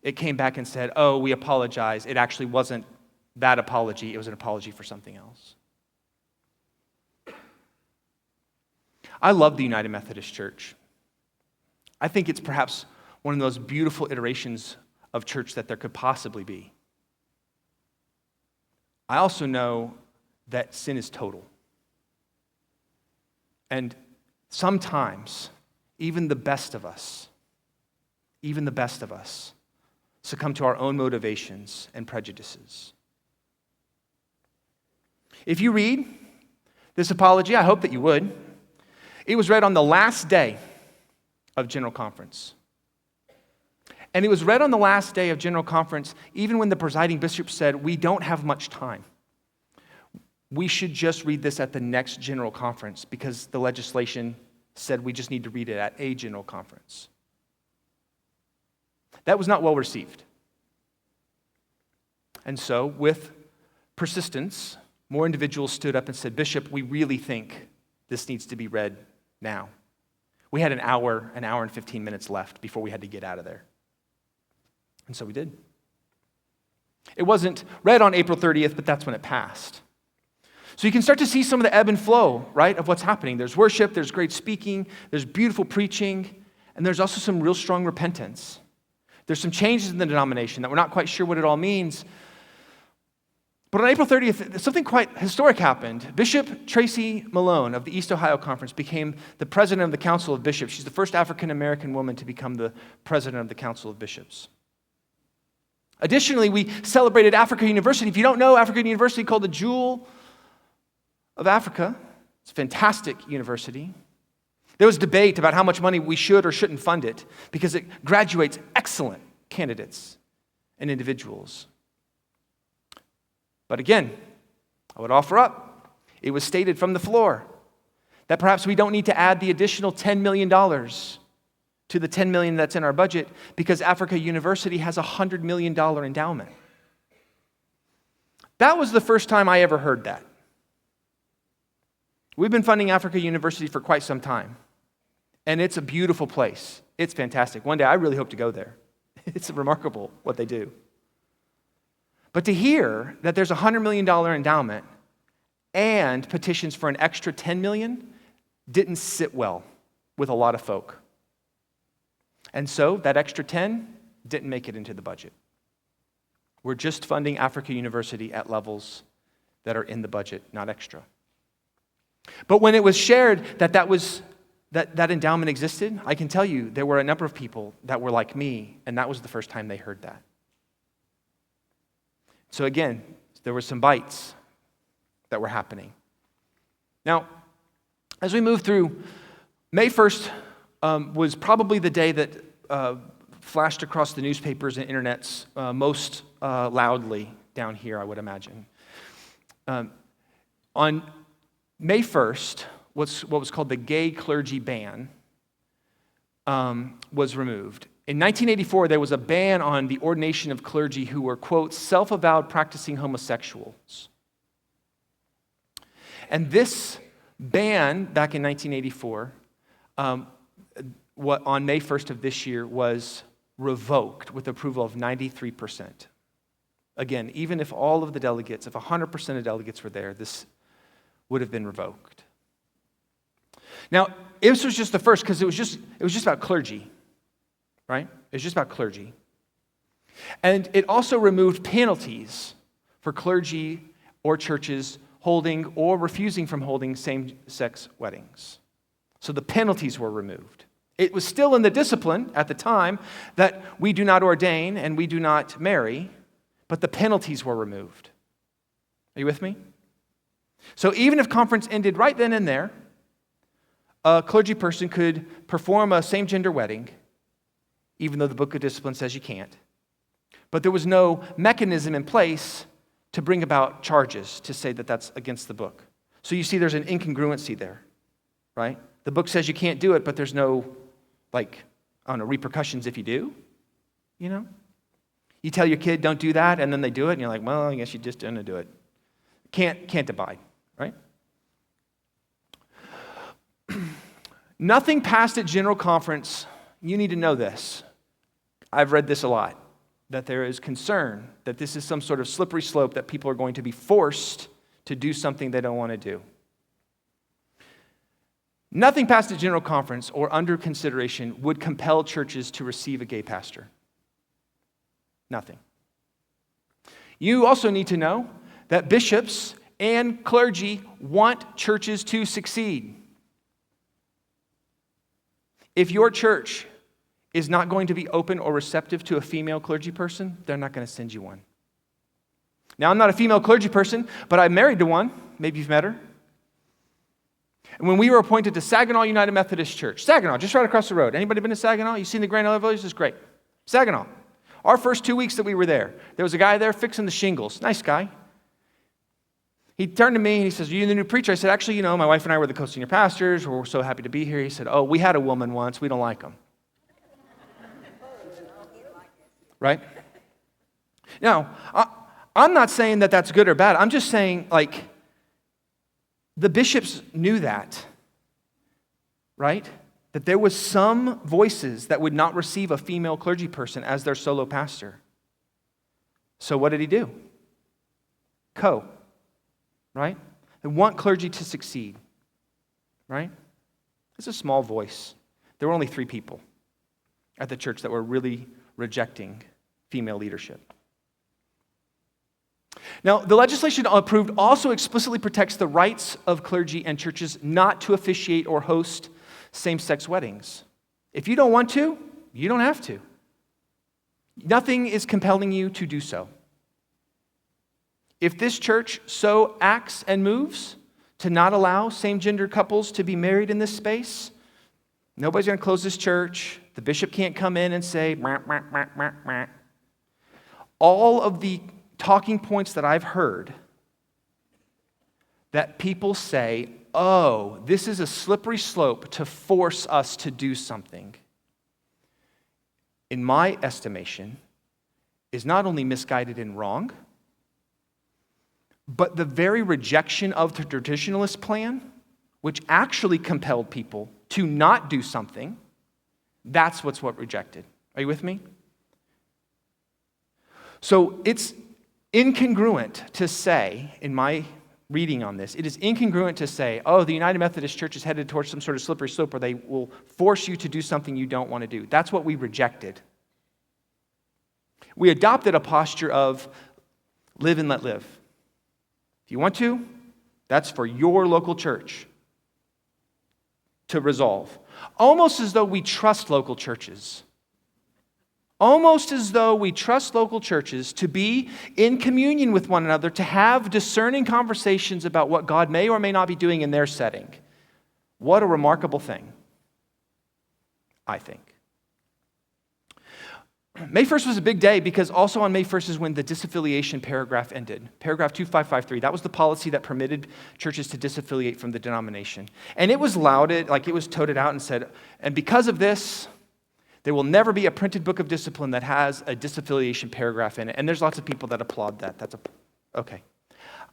A: it came back and said, oh, we apologize. It actually wasn't that apology. It was an apology for something else. I love the United Methodist Church. I think it's perhaps one of the most beautiful iterations of church that there could possibly be. I also know that sin is total. And sometimes, even the best of us succumb to our own motivations and prejudices. If you read this apology, I hope that you would. It was read on the last day of General Conference. And it was read on the last day of General Conference, even when the presiding bishop said, we don't have much time. We should just read this at the next General Conference because the legislation said we just need to read it at a General Conference. That was not well received. And so, with persistence, more individuals stood up and said, Bishop, we really think this needs to be read now. We had an hour and 15 minutes left before we had to get out of there. And so we did. It wasn't read on April 30th, but that's when it passed. So you can start to see some of the ebb and flow, right, of what's happening. There's worship, there's great speaking, there's beautiful preaching, and there's also some real strong repentance. There's some changes in the denomination that we're not quite sure what it all means. But on April 30th, something quite historic happened. Bishop Tracy Malone of the East Ohio Conference became the president of the Council of Bishops. She's the first African-American woman to become the president of the Council of Bishops. Additionally, we celebrated Africa University. If you don't know, Africa University, called the Jewel of Africa. It's a fantastic university. There was debate about how much money we should or shouldn't fund it because it graduates excellent candidates and individuals. But again, I would offer up, it was stated from the floor that perhaps we don't need to add the additional $10 million to the $10 million that's in our budget because Africa University has a $100 million endowment. That was the first time I ever heard that. We've been funding Africa University for quite some time, and it's a beautiful place. It's fantastic. One day, I really hope to go there. It's remarkable what they do. But to hear that there's a $100 million endowment and petitions for an extra $10 million didn't sit well with a lot of folk. And so that extra 10 didn't make it into the budget. We're just funding Africa University at levels that are in the budget, not extra. But when it was shared that that endowment existed, I can tell you there were a number of people that were like me, and that was the first time they heard that. So again, there were some bites that were happening. Now, as we move through, May 1st was probably the day that flashed across the newspapers and internets most loudly down here, I would imagine. On May 1st, what was called the gay clergy ban was removed. In 1984, there was a ban on the ordination of clergy who were, quote, self-avowed practicing homosexuals. And this ban, back in 1984, on May 1st of this year, was revoked with approval of 93%. Again, even if all of the delegates, if 100% of delegates were there, this would have been revoked. Now, this was just the first because it was just about clergy, right? It was just about clergy. And it also removed penalties for clergy or churches holding or refusing from holding same-sex weddings. So the penalties were removed. It was still in the discipline at the time that we do not ordain and we do not marry, but the penalties were removed. Are you with me? So even if conference ended right then and there, a clergy person could perform a same-gender wedding, even though the Book of Discipline says you can't. But there was no mechanism in place to bring about charges to say that that's against the book. So you see there's an incongruency there, right? The book says you can't do it, but there's no, repercussions if you do, you know? You tell your kid, don't do that, and then they do it, and you're like, well, I guess you just didn't do it. Can't abide, right? Nothing passed at General Conference. You need to know this. I've read this a lot, that there is concern that this is some sort of slippery slope that people are going to be forced to do something they don't want to do. Nothing passed at General Conference or under consideration would compel churches to receive a gay pastor. Nothing. You also need to know that bishops and clergy want churches to succeed. If your church is not going to be open or receptive to a female clergy person, they're not going to send you one. Now, I'm not a female clergy person, but I'm married to one. Maybe you've met her. And when we were appointed to Saginaw United Methodist Church, Saginaw, just right across the road. Anybody been to Saginaw? You seen the Grand Elevators? It's great. Saginaw. Our first 2 weeks that we were there was a guy there fixing the shingles. Nice guy. He turned to me and he says, are you the new preacher? I said, actually, my wife and I were the co-senior pastors. We're so happy to be here. He said, oh, we had a woman once. We don't like them. Right? Now, I'm not saying that that's good or bad. I'm just saying, the bishops knew that, right? that there was some voices that would not receive a female clergy person as their solo pastor. So what did he do? Right? They want clergy to succeed, right? It's a small voice. There were only 3 people at the church that were really rejecting female leadership. Now, the legislation approved also explicitly protects the rights of clergy and churches not to officiate or host same-sex weddings. If you don't want to, you don't have to. Nothing is compelling you to do so. If this church so acts and moves to not allow same-gender couples to be married in this space, nobody's going to close this church. The bishop can't come in and say, meh, meh, meh, meh, meh. All of the talking points that I've heard that people say, oh, this is a slippery slope to force us to do something, in my estimation, is not only misguided and wrong, but the very rejection of the traditionalist plan, which actually compelled people to not do something, that's what rejected. Are you with me? So it's incongruent to say, in my reading on this, it is incongruent to say, oh, the United Methodist Church is headed towards some sort of slippery slope where they will force you to do something you don't want to do. That's what we rejected. We adopted a posture of live and let live. If you want to, that's for your local church to resolve. Almost as though we trust local churches. Almost as though we trust local churches to be in communion with one another, to have discerning conversations about what God may or may not be doing in their setting. What a remarkable thing, I think. May 1st was a big day because also on May 1st is when the disaffiliation paragraph ended. Paragraph 2553, that was the policy that permitted churches to disaffiliate from the denomination. And it was lauded, like it was toted out and said, and because of this, there will never be a printed book of discipline that has a disaffiliation paragraph in it. And there's lots of people that applaud that. Okay.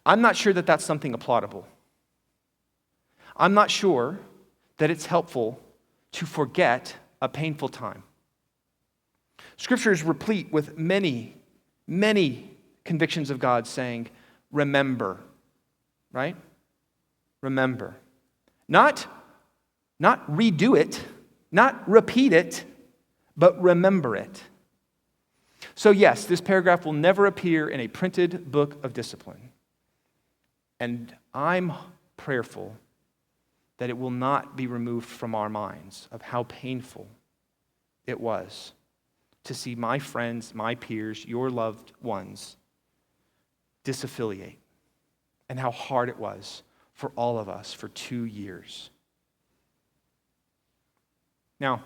A: I'm not sure that that's something applaudable. I'm not sure that it's helpful to forget a painful time. Scripture is replete with many, many convictions of God saying, remember, right? Remember. Not redo it, not repeat it, but remember it. So yes, this paragraph will never appear in a printed book of discipline. And I'm prayerful that it will not be removed from our minds of how painful it was to see my friends, my peers, your loved ones disaffiliate, and how hard it was for all of us for 2 years. Now,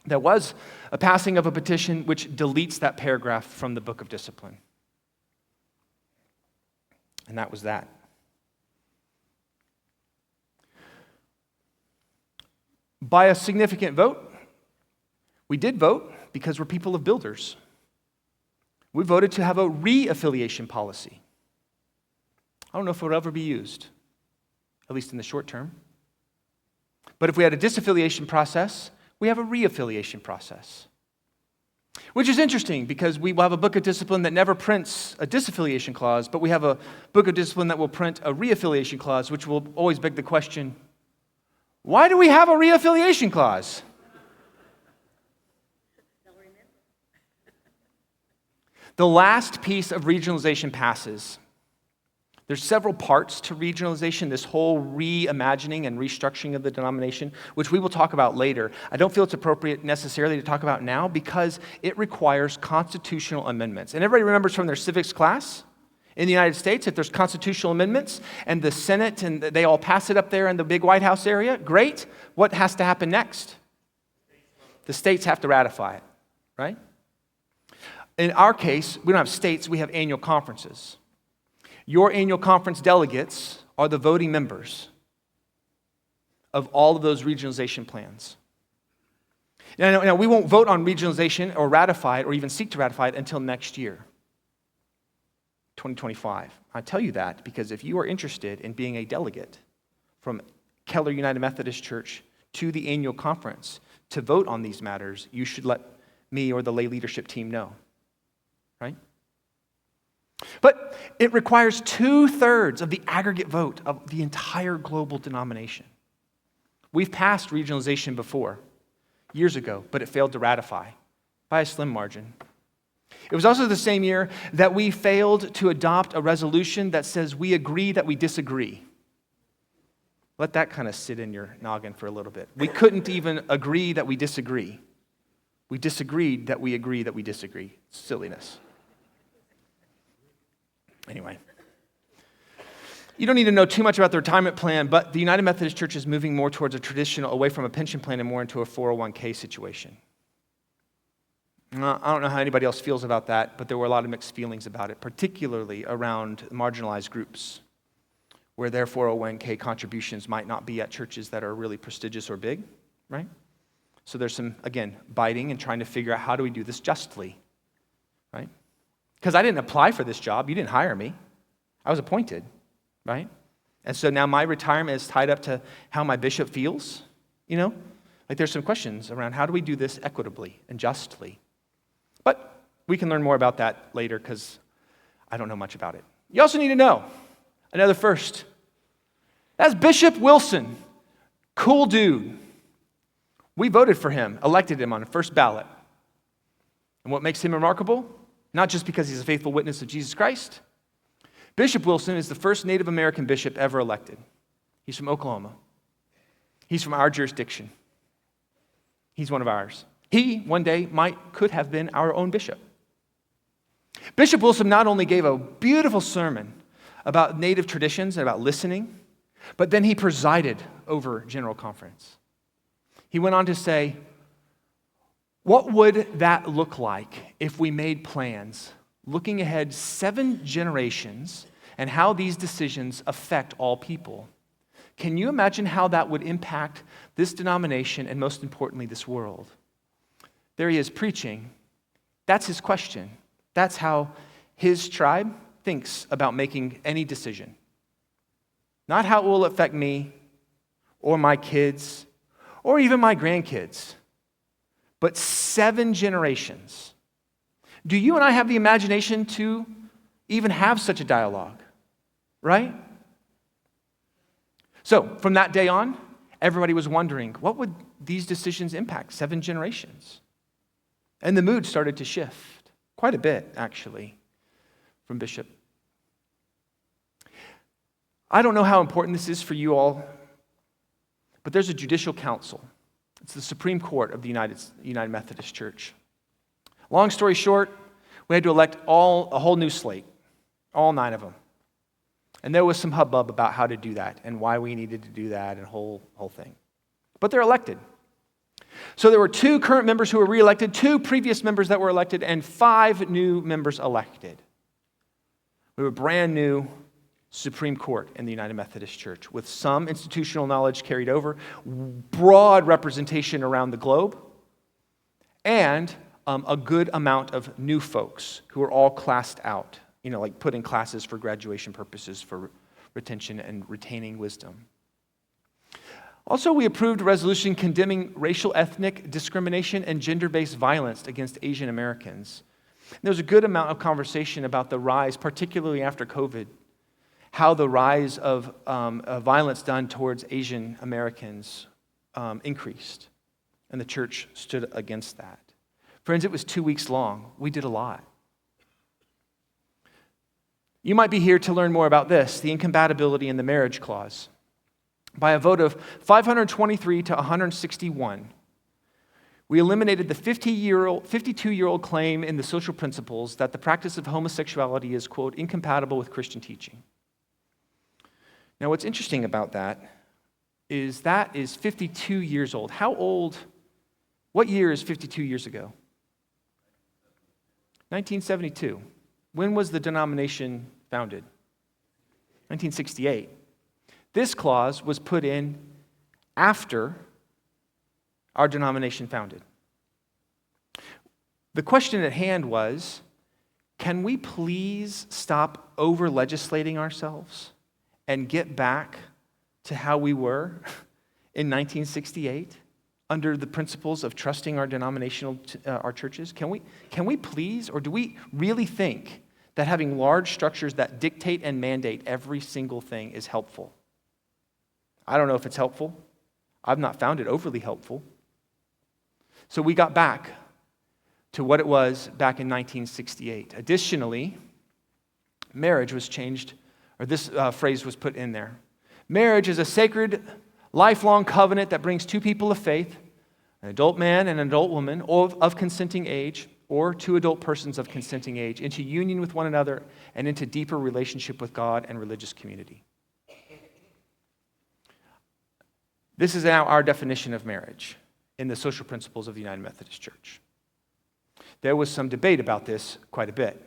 A: there was a passing of a petition which deletes that paragraph from the book of discipline. And that was that. By a significant vote, we did vote because we're people of builders. We voted to have a re-affiliation policy. I don't know if it will ever be used, at least in the short term. But if we had a disaffiliation process, we have a re-affiliation process. Which is interesting because we will have a book of discipline that never prints a disaffiliation clause, but we have a book of discipline that will print a re-affiliation clause, which will always beg the question, why do we have a re-affiliation clause? The last piece of regionalization passes. There's several parts to regionalization, this whole reimagining and restructuring of the denomination, which we will talk about later. I don't feel it's appropriate necessarily to talk about now because it requires constitutional amendments. And everybody remembers from their civics class in the United States, if there's constitutional amendments and the Senate and they all pass it up there in the big White House area, great. What has to happen next? The states have to ratify it, right? In our case, we don't have states, we have annual conferences. Your annual conference delegates are the voting members of all of those regionalization plans. Now, we won't vote on regionalization or ratify it or even seek to ratify it until next year, 2025. I tell you that because if you are interested in being a delegate from Keller United Methodist Church to the annual conference to vote on these matters, you should let me or the lay leadership team know, right? But it requires 2/3 of the aggregate vote of the entire global denomination. We've passed regionalization before, years ago, but it failed to ratify by a slim margin. It was also the same year that we failed to adopt a resolution that says we agree that we disagree. Let that kind of sit in your noggin for a little bit. We couldn't even agree that we disagree. We disagreed that we agree that we disagree. Silliness. Anyway. You don't need to know too much about the retirement plan, but the United Methodist Church is moving more towards a traditional, away from a pension plan and more into a 401k situation. I don't know how anybody else feels about that, but there were a lot of mixed feelings about it, particularly around marginalized groups, where their 401k contributions might not be at churches that are really prestigious or big, right? So there's some, again, biting and trying to figure out how do we do this justly, right? Because I didn't apply for this job. You didn't hire me. I was appointed, right? And so now my retirement is tied up to how my bishop feels, you know? Like there's some questions around how do we do this equitably and justly? But we can learn more about that later because I don't know much about it. You also need to know another first. That's Bishop Wilson. Cool dude. We voted for him, elected him on the first ballot. And what makes him remarkable? Not just because he's a faithful witness of Jesus Christ. Bishop Wilson is the first Native American bishop ever elected. He's from Oklahoma. He's from our jurisdiction. He's one of ours. He, one day, could have been our own bishop. Bishop Wilson not only gave a beautiful sermon about Native traditions and about listening, but then he presided over General Conference. He went on to say, what would that look like if we made plans looking ahead 7 generations and how these decisions affect all people? Can you imagine how that would impact this denomination and most importantly, this world? There he is preaching. That's his question. That's how his tribe thinks about making any decision. Not how it will affect me or my kids or even my grandkids, but 7 generations. Do you and I have the imagination to even have such a dialogue, right? So from that day on, everybody was wondering, what would these decisions impact 7 generations? And the mood started to shift quite a bit, actually, from Bishop. I don't know how important this is for you all, but there's a judicial council. It's the Supreme Court of the United Methodist Church. Long story short, we had to elect a whole new slate, all 9 of them. And there was some hubbub about how to do that and why we needed to do that and whole thing. But they're elected. So there were 2 current members who were reelected, 2 previous members that were elected, and 5 new members elected. We have a brand new Supreme Court in the United Methodist Church with some institutional knowledge carried over, broad representation around the globe, and a good amount of new folks who are all classed out, like put in classes for graduation purposes for retention and retaining wisdom. Also, we approved a resolution condemning racial, ethnic discrimination and gender-based violence against Asian Americans. There was a good amount of conversation about the rise, particularly after COVID, how the rise of violence done towards Asian Americans increased, and the church stood against that. Friends, it was 2 weeks long. We did a lot. You might be here to learn more about this, the incompatibility in the marriage clause. By a vote of 523 to 161, we eliminated the 52-year-old claim in the social principles that the practice of homosexuality is, quote, incompatible with Christian teaching. Now, what's interesting about that is 52 years old. What year is 52 years ago? 1972. When was the denomination founded? 1968. This clause was put in after our denomination founded. The question at hand was, can we please stop over-legislating ourselves and get back to how we were in 1968 under the principles of trusting our our churches? Can we please, or do we really think that having large structures that dictate and mandate every single thing is helpful? I don't know if it's helpful. I've not found it overly helpful. So we got back to what it was back in 1968. Additionally, marriage was changed, or this phrase was put in there. Marriage is a sacred, lifelong covenant that brings two people of faith, an adult man and an adult woman of consenting age, or two adult persons of consenting age, into union with one another and into deeper relationship with God and religious community. This is now our definition of marriage in the social principles of the United Methodist Church. There was some debate about this quite a bit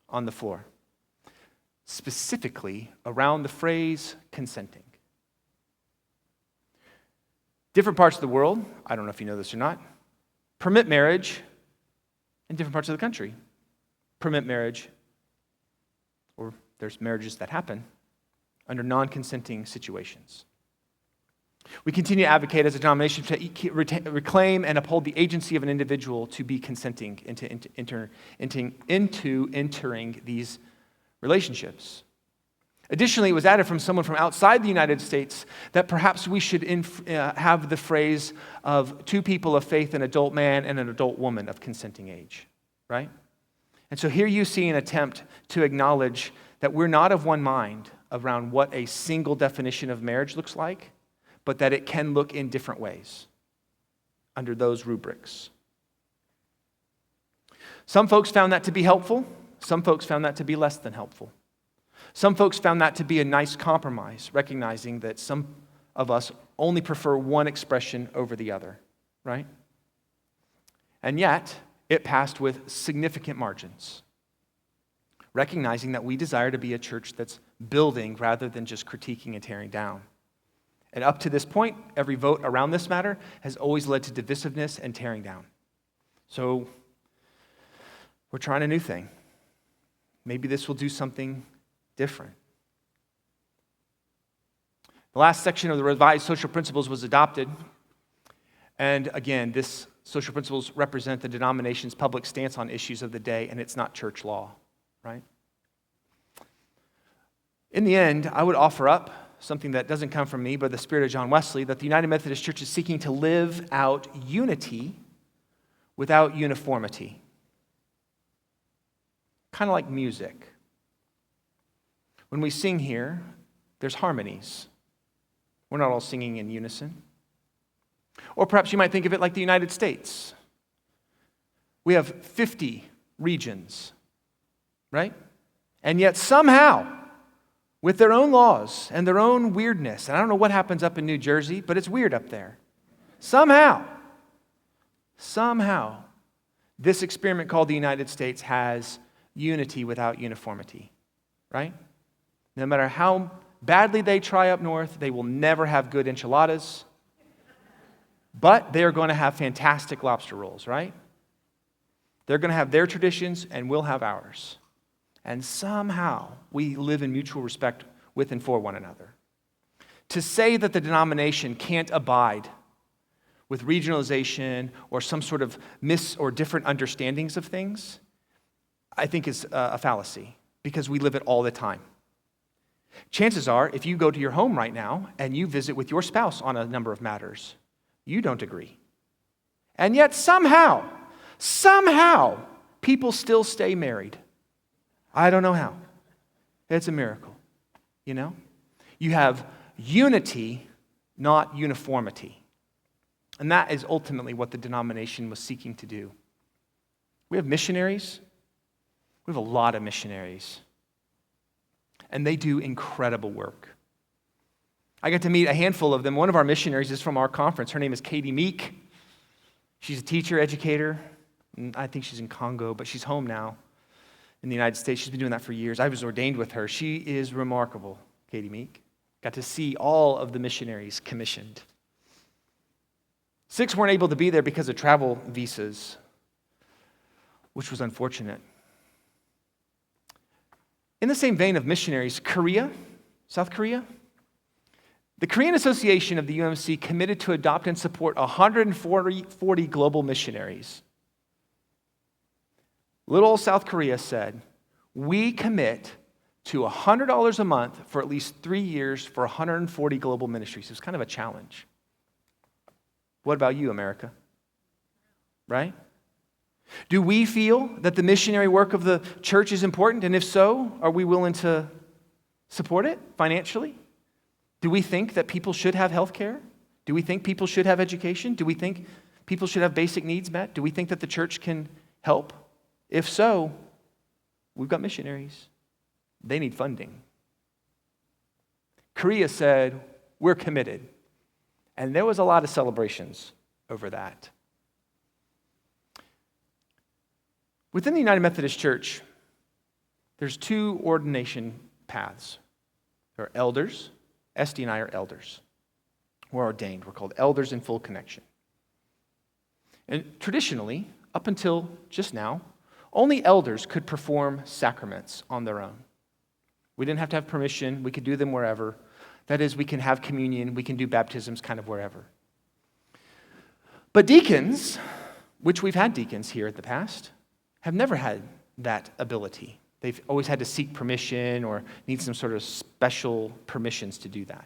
A: on the floor, specifically around the phrase consenting. Different parts of the world, I don't know if you know this or not, permit marriage. In different parts of the country, permit marriage, or there's marriages that happen under non-consenting situations. We continue to advocate as a denomination to reclaim and uphold the agency of an individual to be consenting into entering these relationships. Additionally, it was added from someone from outside the United States that perhaps we should have the phrase of two people of faith, an adult man and an adult woman of consenting age, right? And so here you see an attempt to acknowledge that we're not of one mind around what a single definition of marriage looks like, but that it can look in different ways under those rubrics. Some folks found that to be helpful. Some folks found that to be less than helpful. Some folks found that to be a nice compromise, recognizing that some of us only prefer one expression over the other, right? And yet, it passed with significant margins, recognizing that we desire to be a church that's building rather than just critiquing and tearing down. And up to this point, every vote around this matter has always led to divisiveness and tearing down. So, we're trying a new thing. Maybe this will do something different. The last section of the revised social principles was adopted. And again, this social principles represent the denomination's public stance on issues of the day, and it's not church law, right? In the end, I would offer up something that doesn't come from me, but the spirit of John Wesley, that the United Methodist Church is seeking to live out unity without uniformity. Kind of like music. When we sing here, there's harmonies. We're not all singing in unison. Or perhaps you might think of it like the United States. We have 50 regions, right? And yet somehow, with their own laws and their own weirdness, and I don't know what happens up in New Jersey, but it's weird up there. Somehow, this experiment called the United States has unity without uniformity, right? No matter how badly they try up north, they will never have good enchiladas, but they are going to have fantastic lobster rolls, right? They're going to have their traditions, and we'll have ours. And somehow, we live in mutual respect with and for one another. To say that the denomination can't abide with regionalization or some sort of or different understandings of things, I think is a fallacy, because we live it all the time. Chances are, if you go to your home right now and you visit with your spouse on a number of matters, you don't agree. And yet somehow, people still stay married. I don't know how. It's a miracle, you know? You have unity, not uniformity. And that is ultimately what the denomination was seeking to do. We have missionaries. We have a lot of missionaries. And they do incredible work. I got to meet a handful of them. One of our missionaries is from our conference. Her name is Katie Meek. She's a teacher, educator. I think she's in Congo, but she's home now in the United States. She's been doing that for years. I was ordained with her. She is remarkable, Katie Meek. Got to see all of the missionaries commissioned. 6 weren't able to be there because of travel visas, which was unfortunate. In the same vein of missionaries, South Korea, The Korean Association of the UMC committed to adopt and support 140 global missionaries. Little old South Korea said, we commit to $100 a month for at least 3 years for 140 global ministries. It was kind of a challenge. What about you, America? Right? Do we feel that the missionary work of the church is important? And if so, are we willing to support it financially? Do we think that people should have health care? Do we think people should have education? Do we think people should have basic needs met? Do we think that the church can help? If so, we've got missionaries. They need funding. Korea said, we're committed. And there was a lot of celebrations over that. Within the United Methodist Church, there's 2 ordination paths. There are elders. Esty and I are elders. We're ordained. We're called elders in full connection. And traditionally, up until just now, only elders could perform sacraments on their own. We didn't have to have permission. We could do them wherever. That is, we can have communion. We can do baptisms kind of wherever. But deacons, which we've had deacons here in the past, have never had that ability. They've always had to seek permission or need some sort of special permissions to do that.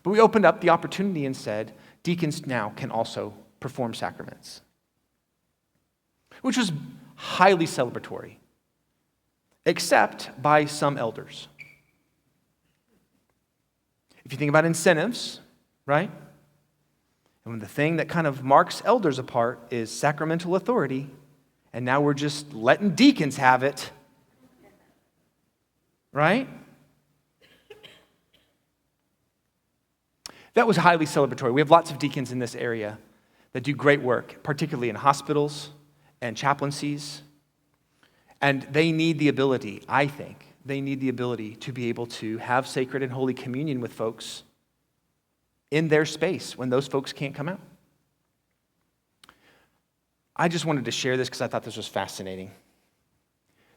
A: But we opened up the opportunity and said, deacons now can also perform sacraments, which was highly celebratory, except by some elders. If you think about incentives, right? And the thing that kind of marks elders apart is sacramental authority, and now we're just letting deacons have it, right? That was highly celebratory. We have lots of deacons in this area that do great work, particularly in hospitals and chaplaincies. And they need the ability, I think, to be able to have sacred and holy communion with folks in their space when those folks can't come out. I just wanted to share this because I thought this was fascinating.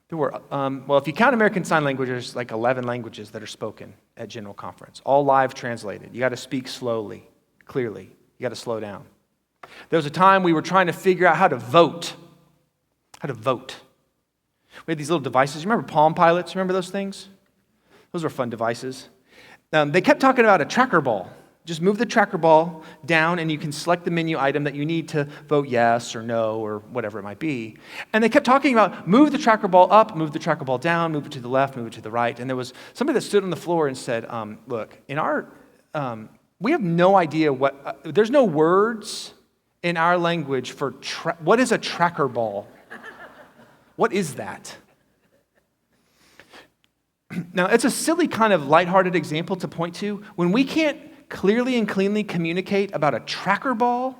A: There were, if you count American Sign Language, there's like 11 languages that are spoken at General Conference, all live translated. You got to speak slowly, clearly. You got to slow down. There was a time we were trying to figure out how to vote. We had these little devices. You remember Palm Pilots? Remember those things? Those were fun devices. They kept talking about a tracker ball. Just move the tracker ball down and you can select the menu item that you need to vote yes or no or whatever it might be. And they kept talking about move the tracker ball up, move the tracker ball down, move it to the left, move it to the right. And there was somebody that stood on the floor and said, look, in our, we have no idea there's no words in our language for, what is a tracker ball? What is that? Now, it's a silly kind of lighthearted example to point to. When we can't clearly and cleanly communicate about a tracker ball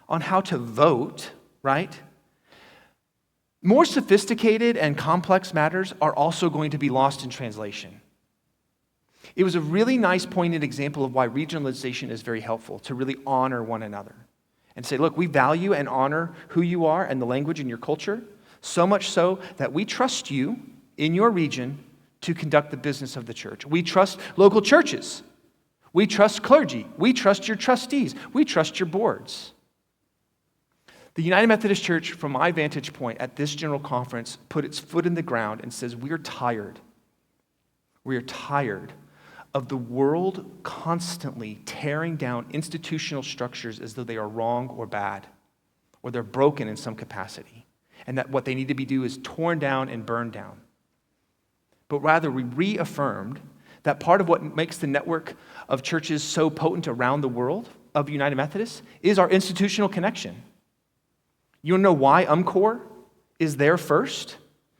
A: on how to vote, right? More sophisticated and complex matters are also going to be lost in translation. It was a really nice, poignant example of why regionalization is very helpful, to really honor one another and say, look, we value and honor who you are and the language and your culture, so much so that we trust you in your region to conduct the business of the church. We trust local churches. We trust clergy. We trust your trustees. We trust your boards. The United Methodist Church, from my vantage point at this general conference, put its foot in the ground and says, we're tired. We are tired of the world constantly tearing down institutional structures as though they are wrong or bad, or they're broken in some capacity, and that what they need to be do is torn down and burned down. But rather, we reaffirmed that part of what makes the network of churches so potent around the world of United Methodists is our institutional connection. You want to know why UMCOR is there first?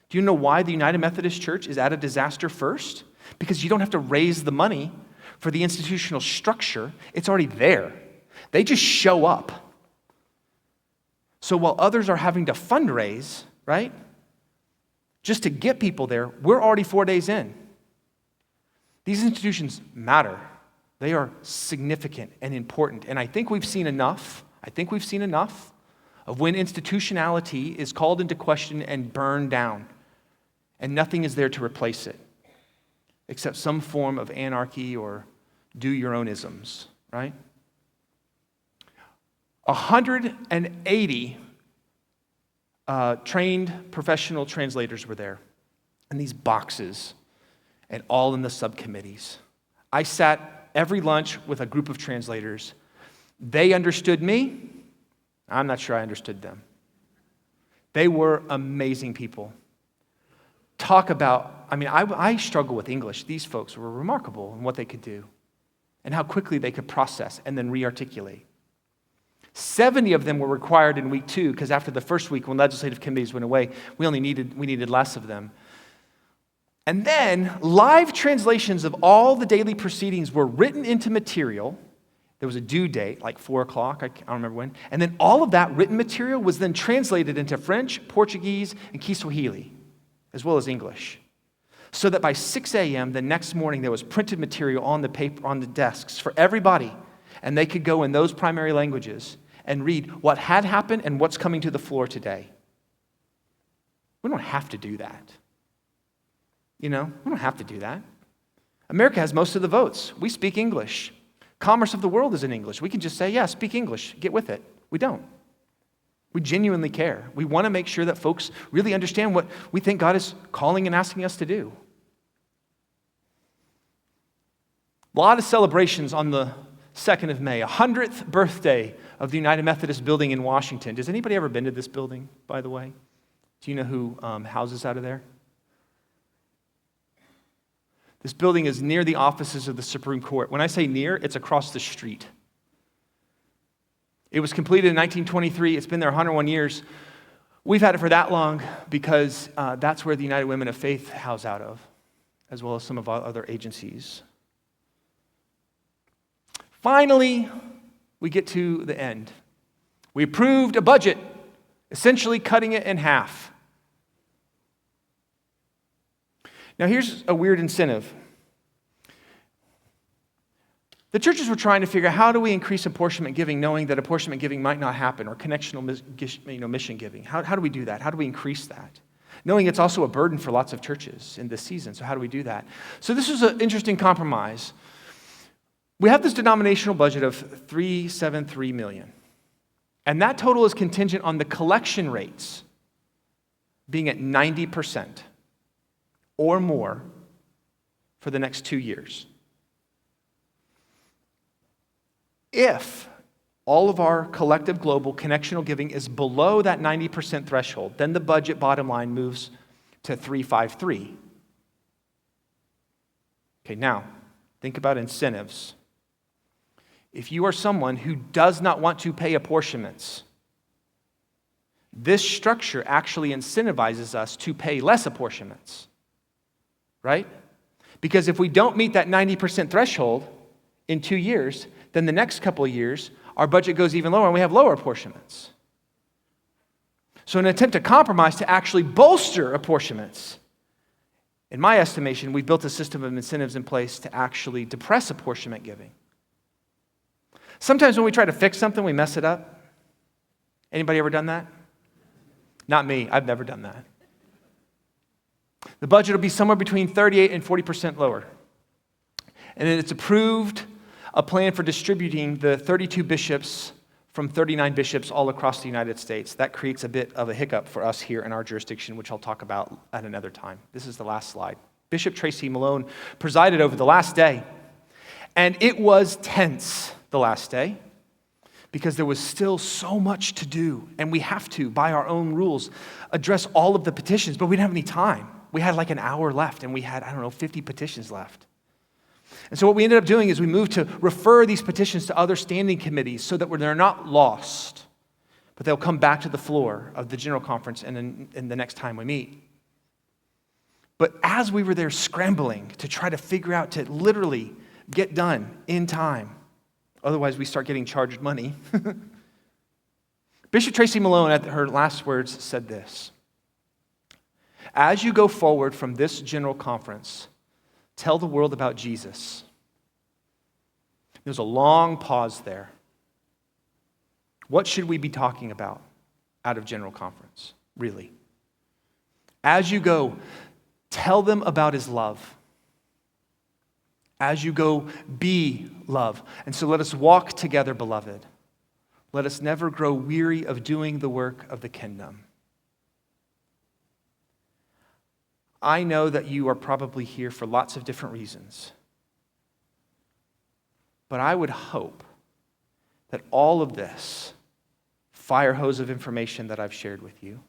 A: Do you know why the United Methodist Church is at a disaster first? Because you don't have to raise the money for the institutional structure. It's already there. They just show up. So while others are having to fundraise, right, just to get people there, we're already 4 days in. These institutions matter. They are significant and important. And I think we've seen enough of when institutionality is called into question and burned down, and nothing is there to replace it, except some form of anarchy or do your own isms, right? 180 trained professional translators were there, and these boxes, and all in the subcommittees. I sat every lunch with a group of translators. They understood me. I'm not sure I understood them. They were amazing people. Talk about, I struggle with English. These folks were remarkable in what they could do and how quickly they could process and then re-articulate. 70 of them were required in week 2 because after the first week when legislative committees went away, we needed less of them. And then live translations of all the daily proceedings were written into material. There was a due date, like 4 o'clock, I don't remember when. And then all of that written material was then translated into French, Portuguese, and Kiswahili, as well as English. So that by 6 a.m. the next morning, there was printed material on the paper, on the desks for everybody. And they could go in those primary languages and read what had happened and what's coming to the floor today. We don't have to do that. We don't have to do that. America has most of the votes. We speak English. Commerce of the world is in English. We can just say, yeah, speak English. Get with it. We don't. We genuinely care. We want to make sure that folks really understand what we think God is calling and asking us to do. A lot of celebrations on the 2nd of May, 100th birthday of the United Methodist building in Washington. Has anybody ever been to this building, by the way? Do you know who houses out of there? This building is near the offices of the Supreme Court. When I say near, it's across the street. It was completed in 1923. It's been there 101 years. We've had it for that long because that's where the United Women of Faith house out of, as well as some of our other agencies. Finally, we get to the end. We approved a budget, essentially cutting it in half. Now, here's a weird incentive. The churches were trying to figure out how do we increase apportionment giving, knowing that apportionment giving might not happen, or connectional mission giving. How do we do that? How do we increase that? Knowing it's also a burden for lots of churches in this season, so how do we do that? So this was an interesting compromise. We have this denominational budget of $373 million, and that total is contingent on the collection rates being at 90%. Or more for the next 2 years. If all of our collective global connectional giving is below that 90% threshold, then the budget bottom line moves to 353. Okay, now, think about incentives. If you are someone who does not want to pay apportionments, this structure actually incentivizes us to pay less apportionments. Right? Because if we don't meet that 90% threshold in 2 years, then the next couple of years, our budget goes even lower and we have lower apportionments. So in an attempt to compromise to actually bolster apportionments, in my estimation, we've built a system of incentives in place to actually depress apportionment giving. Sometimes when we try to fix something, we mess it up. Anybody ever done that? Not me. I've never done that. The budget will be somewhere between 38 and 40% lower. And then it's approved a plan for distributing the 32 bishops from 39 bishops all across the United States. That creates a bit of a hiccup for us here in our jurisdiction, which I'll talk about at another time. This is the last slide. Bishop Tracy Malone presided over the last day, and it was tense the last day because there was still so much to do, and we have to, by our own rules, address all of the petitions, but we didn't have any time. We had like an hour left, and we had, 50 petitions left. And so what we ended up doing is we moved to refer these petitions to other standing committees so that they're not lost, but they'll come back to the floor of the General Conference and in the next time we meet. But as we were there scrambling to try to figure out to literally get done in time, otherwise we start getting charged money, Bishop Tracy Malone at her last words said this: as you go forward from this General Conference, tell the world about Jesus. There's a long pause there. What should we be talking about out of General Conference, really? As you go, tell them about his love. As you go, be love. And so let us walk together, beloved. Let us never grow weary of doing the work of the kingdom. I know that you are probably here for lots of different reasons. But I would hope that all of this fire hose of information that I've shared with you,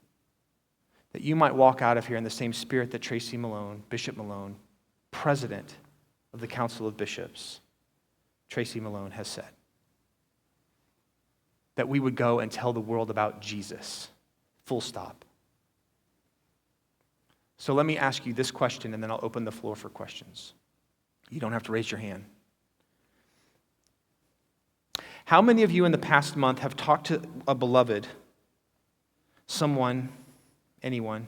A: that you might walk out of here in the same spirit that Tracy Malone, Bishop Malone, president of the Council of Bishops, Tracy Malone, has said. That we would go and tell the world about Jesus, full stop. So let me ask you this question, and then I'll open the floor for questions. You don't have to raise your hand. How many of you in the past month have talked to a beloved, someone, anyone,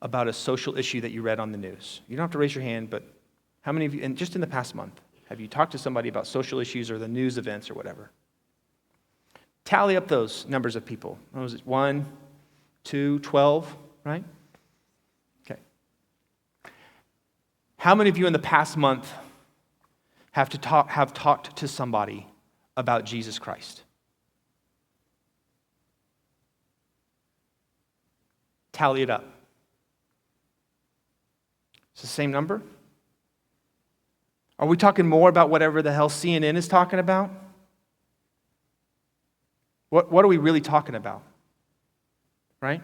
A: about a social issue that you read on the news? You don't have to raise your hand, but how many of you, and just in the past month, have you talked to somebody about social issues or the news events or whatever? Tally up those numbers of people. What was it? 1, 2, 12, right? Okay. How many of you in the past month have talked to somebody about Jesus Christ? Tally it up. It's the same number? Are we talking more about whatever the hell CNN is talking about? What are we really talking about? Right?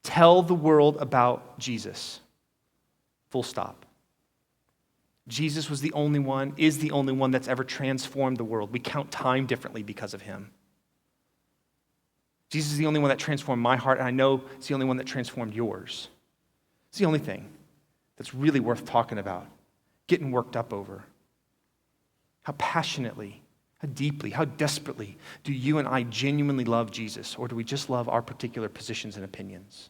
A: Tell the world about Jesus. Full stop. Jesus was the only one, is the only one that's ever transformed the world. We count time differently because of him. Jesus is the only one that transformed my heart, and I know it's the only one that transformed yours. It's the only thing that's really worth talking about, getting worked up over. How passionately, how deeply, how desperately do you and I genuinely love Jesus, or do we just love our particular positions and opinions?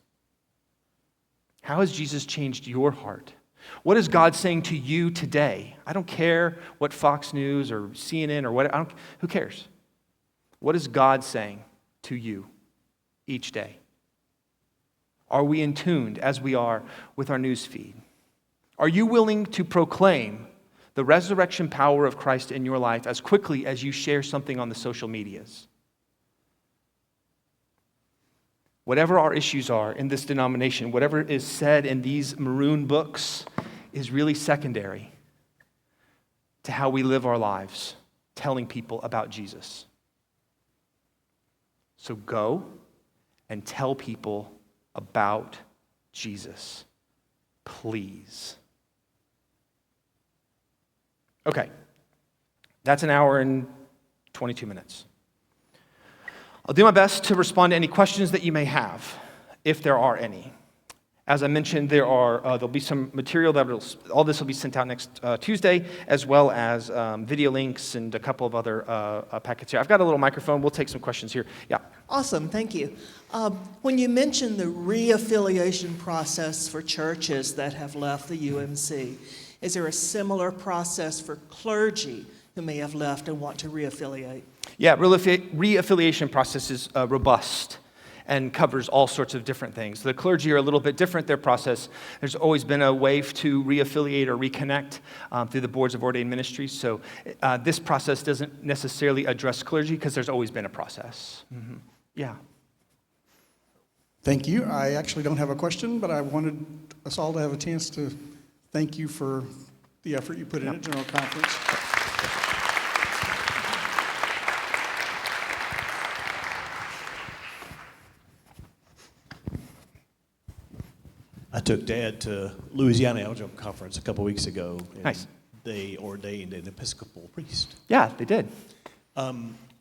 A: How has Jesus changed your heart? What is God saying to you today? I don't care what Fox News or CNN or what, who cares? What is God saying to you each day? Are we in tune as we are with our news feed? Are you willing to proclaim the resurrection power of Christ in your life as quickly as you share something on the social medias? Whatever our issues are in this denomination, whatever is said in these maroon books is really secondary to how we live our lives, telling people about Jesus. So go and tell people about Jesus, please. Okay, that's an hour and 22 minutes. I'll do my best to respond to any questions that you may have, if there are any. As I mentioned, there'll be some material all this will be sent out next Tuesday, as well as video links and a couple of other packets here. I've got a little microphone. We'll take some questions here. Yeah.
B: Awesome, thank you. When you mentioned the reaffiliation process for churches that have left the UMC, is there a similar process for clergy who may have left and want to reaffiliate?
A: Yeah, reaffiliation process is robust and covers all sorts of different things. The clergy are a little bit different, their process. There's always been a way to reaffiliate or reconnect through the boards of ordained ministries. So this process doesn't necessarily address clergy because there's always been a process. Mm-hmm. Yeah.
C: Thank you. I actually don't have a question, but I wanted us all to have a chance to thank you for the effort you put in at General Conference.
D: I took Dad to Louisiana General Conference a couple weeks ago. And
A: Nice.
D: They ordained an Episcopal priest.
A: Yeah, they did.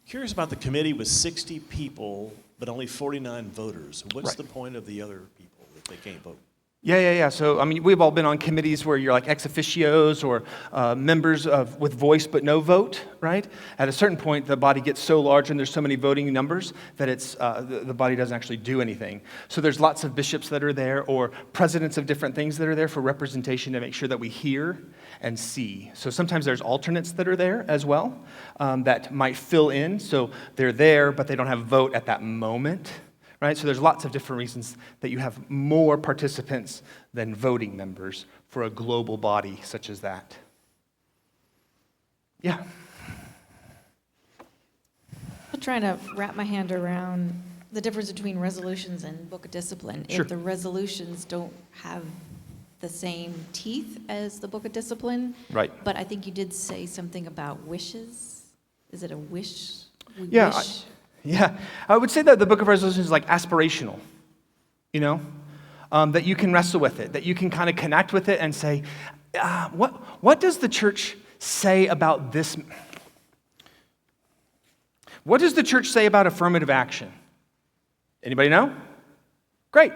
D: Curious about the committee with 60 people, but only 49 voters. What's
A: Right.
D: the point of the other people if they can't vote?
A: Yeah. So, I mean, we've all been on committees where you're like ex officios or members with voice but no vote, right? At a certain point, the body gets so large and there's so many voting numbers that the body doesn't actually do anything. So there's lots of bishops that are there or presidents of different things that are there for representation to make sure that we hear and see. So sometimes there's alternates that are there as well that might fill in. So they're there, but they don't have a vote at that moment. right? So there's lots of different reasons that you have more participants than voting members for a global body such as that. Yeah.
E: I'm trying to wrap my hand around the difference between resolutions and book of discipline.
A: Sure.
E: If the resolutions don't have the same teeth as the book of discipline.
A: Right.
E: But I think you did say something about wishes. Is it a wish? We
A: Yeah,
E: wish?
A: Yeah, I would say that the book of resolutions is like aspirational, that you can wrestle with it, that you can kind of connect with it and say, what does the church say about this? What does the church say about affirmative action? Anybody know? Great.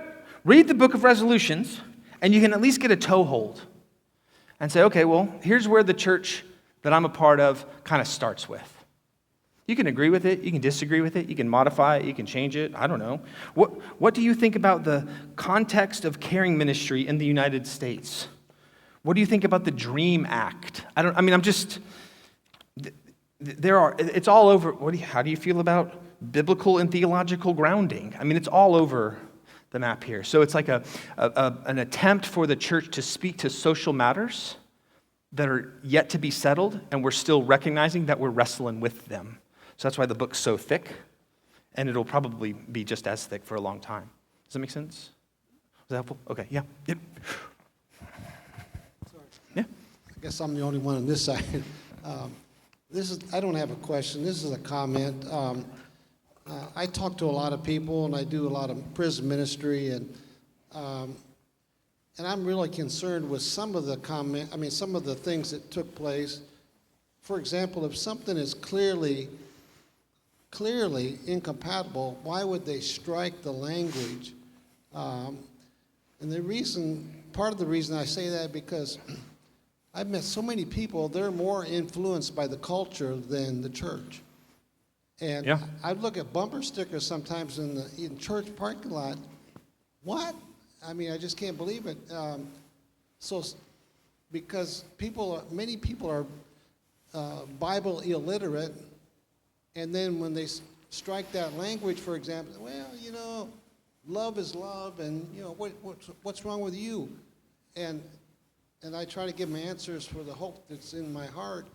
A: Read the book of resolutions, and you can at least get a toehold and say, okay, well, here's where the church that I'm a part of kind of starts with. You can agree with it, you can disagree with it, you can modify it, you can change it, I don't know. What do you think about the context of caring ministry in the United States? What do you think about the DREAM Act? It's all over. How do you feel about biblical and theological grounding? It's all over the map here. So it's like an attempt for the church to speak to social matters that are yet to be settled, and we're still recognizing that we're wrestling with them. So that's why the book's so thick, and it'll probably be just as thick for a long time. Does that make sense? Is that helpful? Okay, yeah. Yep. Yeah.
F: I guess I'm the only one on this side. I don't have a question. This is a comment. I talk to a lot of people, and I do a lot of prison ministry, and I'm really concerned with some of the things that took place. For example, if something is clearly incompatible, why would they strike the language? And part of the reason I say that because I've met so many people, they're more influenced by the culture than the church. And
A: yeah.
F: I look at bumper stickers sometimes in church parking lot. What? I just can't believe it. Because many people are Bible illiterate, and then when they strike that language, for example, well, love is love, and what's wrong with you? And I try to give them answers for the hope that's in my heart.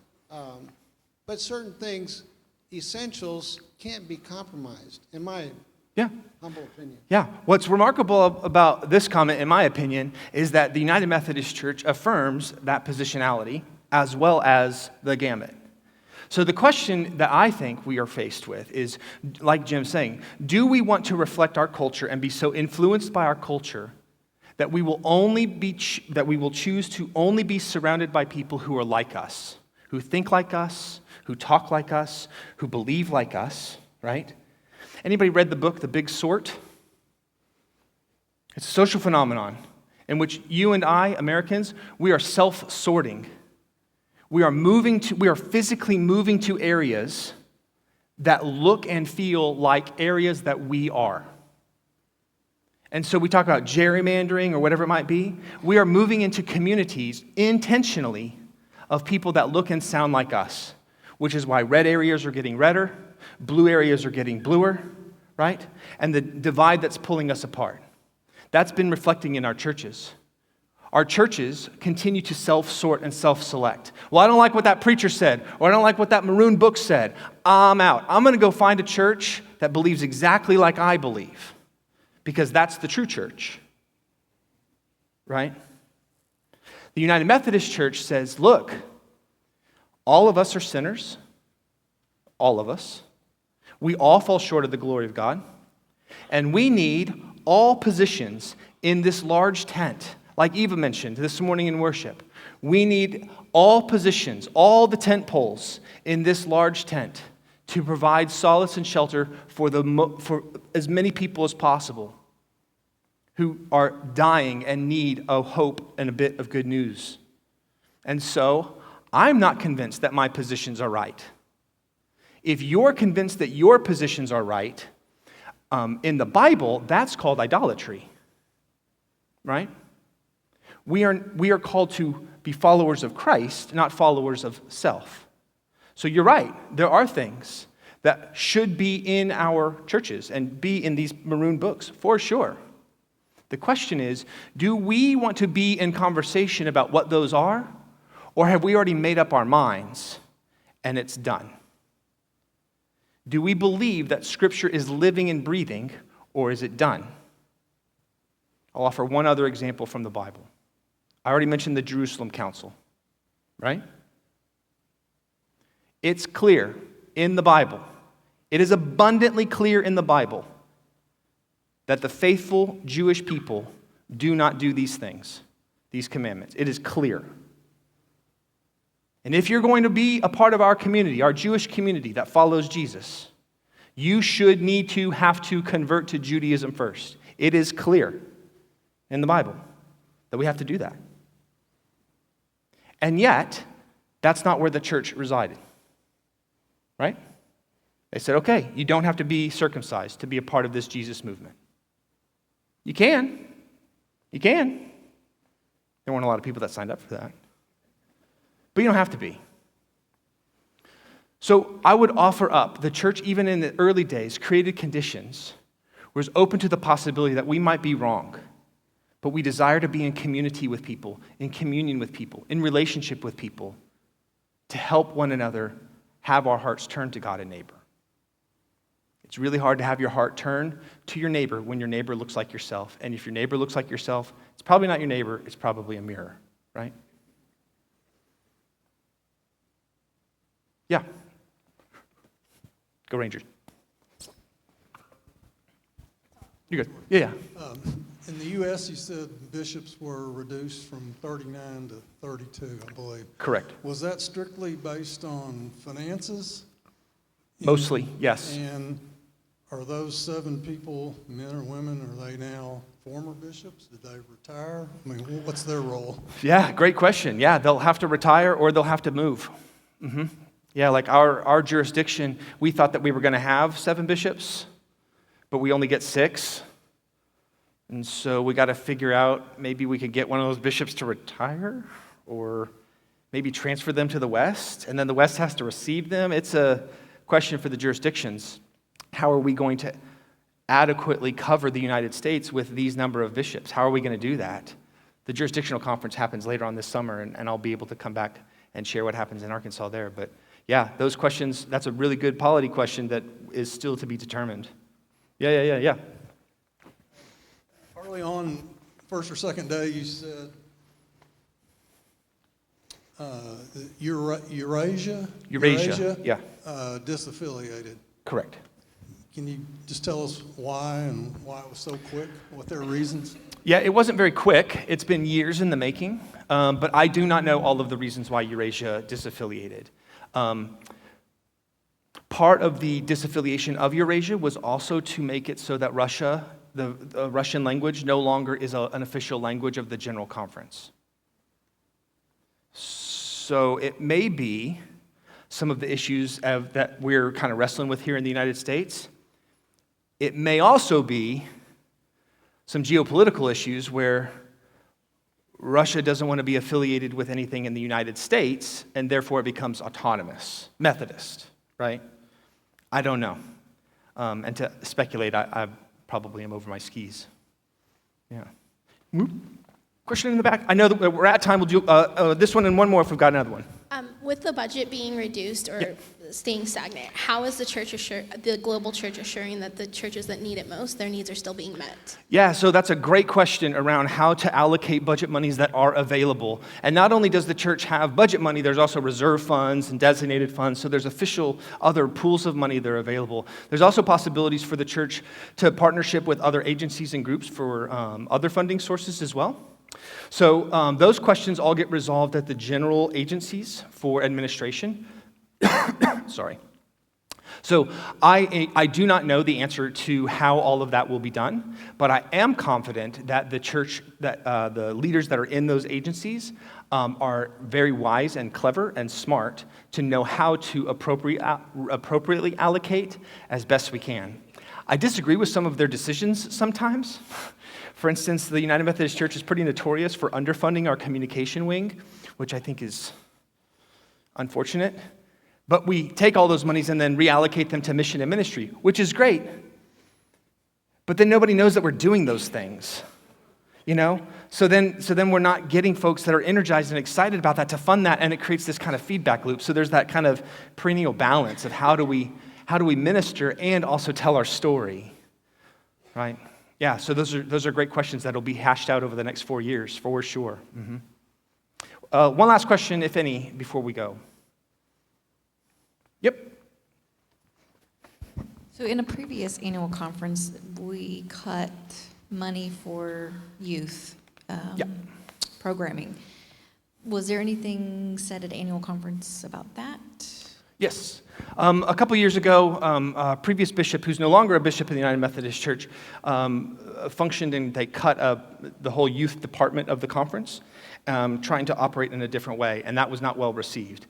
F: But certain things, essentials, can't be compromised, in my humble opinion.
A: Yeah. What's remarkable about this comment, in my opinion, is that the United Methodist Church affirms that positionality as well as the gamut. So the question that I think we are faced with is, like Jim's saying, do we want to reflect our culture and be so influenced by our culture that we will choose to only be surrounded by people who are like us, who think like us, who talk like us, who believe like us, right? Anybody read the book, The Big Sort? It's a social phenomenon in which you and I, Americans, we are self-sorting. We are physically moving to areas that look and feel like areas that we are. And so we talk about gerrymandering or whatever it might be. We are moving into communities intentionally of people that look and sound like us, which is why red areas are getting redder, blue areas are getting bluer, right? And the divide that's pulling us apart. That's been reflecting in our churches. Our churches continue to self-sort and self-select. Well, I don't like what that preacher said, or I don't like what that maroon book said. I'm out. I'm going to go find a church that believes exactly like I believe, because that's the true church, right? The United Methodist Church says, look, all of us are sinners, all of us. We all fall short of the glory of God, and we need all positions in this large tent. Like Eva mentioned this morning in worship, we need all positions, all the tent poles in this large tent to provide solace and shelter for as many people as possible who are dying and need a hope and a bit of good news. And so, I'm not convinced that my positions are right. If you're convinced that your positions are right, in the Bible, that's called idolatry, right? We are called to be followers of Christ, not followers of self. So you're right. There are things that should be in our churches and be in these maroon books, for sure. The question is, do we want to be in conversation about what those are, or have we already made up our minds and it's done? Do we believe that Scripture is living and breathing, or is it done? I'll offer one other example from the Bible. I already mentioned the Jerusalem Council, right? It's clear in the Bible. It is abundantly clear in the Bible that the faithful Jewish people do not do these things, these commandments. It is clear. And if you're going to be a part of our community, our Jewish community that follows Jesus, you should have to convert to Judaism first. It is clear in the Bible that we have to do that. And yet, that's not where the church resided, right? They said, okay, you don't have to be circumcised to be a part of this Jesus movement. You can. There weren't a lot of people that signed up for that. But you don't have to be. So I would offer up, the church, even in the early days, created conditions where it was open to the possibility that we might be wrong, but we desire to be in community with people, in communion with people, in relationship with people, to help one another have our hearts turned to God and neighbor. It's really hard to have your heart turn to your neighbor when your neighbor looks like yourself. And if your neighbor looks like yourself, it's probably not your neighbor, it's probably a mirror, right? Yeah. Go Rangers. You're good. Yeah.
G: In the U.S., you said bishops were reduced from 39 to 32, I believe.
A: Correct.
G: Was that strictly based on finances?
A: Mostly, yes.
G: And are those 7 people, men or women, are they now former bishops? Did they retire? I mean, what's their role?
A: Yeah, great question. Yeah, they'll have to retire or they'll have to move. Mm-hmm. Yeah, like our jurisdiction, we thought that we were going to have 7 bishops, but we only get 6. And so we got to figure out, maybe we could get one of those bishops to retire or maybe transfer them to the West, and then the West has to receive them. It's a question for the jurisdictions. How are we going to adequately cover the United States with these number of bishops? How are we going to do that? The jurisdictional conference happens later on this summer, and I'll be able to come back and share what happens in Arkansas there. But yeah, those questions, that's a really good polity question that is still to be determined. Yeah.
G: Early on, first or second day, you said Eurasia,
A: yeah.
G: Disaffiliated.
A: Correct.
G: Can you just tell us why and why it was so quick? What their reasons?
A: Yeah, it wasn't very quick. It's been years in the making, but I do not know all of the reasons why Eurasia disaffiliated. Part of the disaffiliation of Eurasia was also to make it so that Russia, the Russian language, no longer is an official language of the General Conference. So it may be some of the issues that we're kind of wrestling with here in the United States. It may also be some geopolitical issues where Russia doesn't want to be affiliated with anything in the United States, and therefore it becomes autonomous, Methodist, right? I don't know. And to speculate, I probably am over my skis. Yeah. Question in the back? I know that we're at time. We'll do this one and one more if we've got another one.
H: With the budget being reduced or staying stagnant, how is the global church assuring that the churches that need it most, their needs are still being met?
A: Yeah, so that's a great question around how to allocate budget monies that are available. And not only does the church have budget money, there's also reserve funds and designated funds, so there's official other pools of money that are available. There's also possibilities for the church to partnership with other agencies and groups for other funding sources as well. So those questions all get resolved at the general agencies for administration. Sorry. So I do not know the answer to how all of that will be done, but I am confident that the church, that the leaders that are in those agencies are very wise and clever and smart to know how to appropriately allocate as best we can. I disagree with some of their decisions sometimes. For instance, the United Methodist Church is pretty notorious for underfunding our communication wing, which I think is unfortunate. But we take all those monies and then reallocate them to mission and ministry, which is great. But then nobody knows that we're doing those things, you know? So then we're not getting folks that are energized and excited about that to fund that, and it creates this kind of feedback loop. So there's that kind of perennial balance of how do we minister and also tell our story, right? Yeah, so those are great questions that will be hashed out over the next 4 years, for sure. One last question, if any, before we go. Yep.
E: So in a previous annual conference, we cut money for youth programming. Was there anything said at annual conference about that?
A: Yes. A couple years ago, a previous bishop, who's no longer a bishop in the United Methodist Church, functioned and they cut the whole youth department of the conference, trying to operate in a different way, and that was not well received.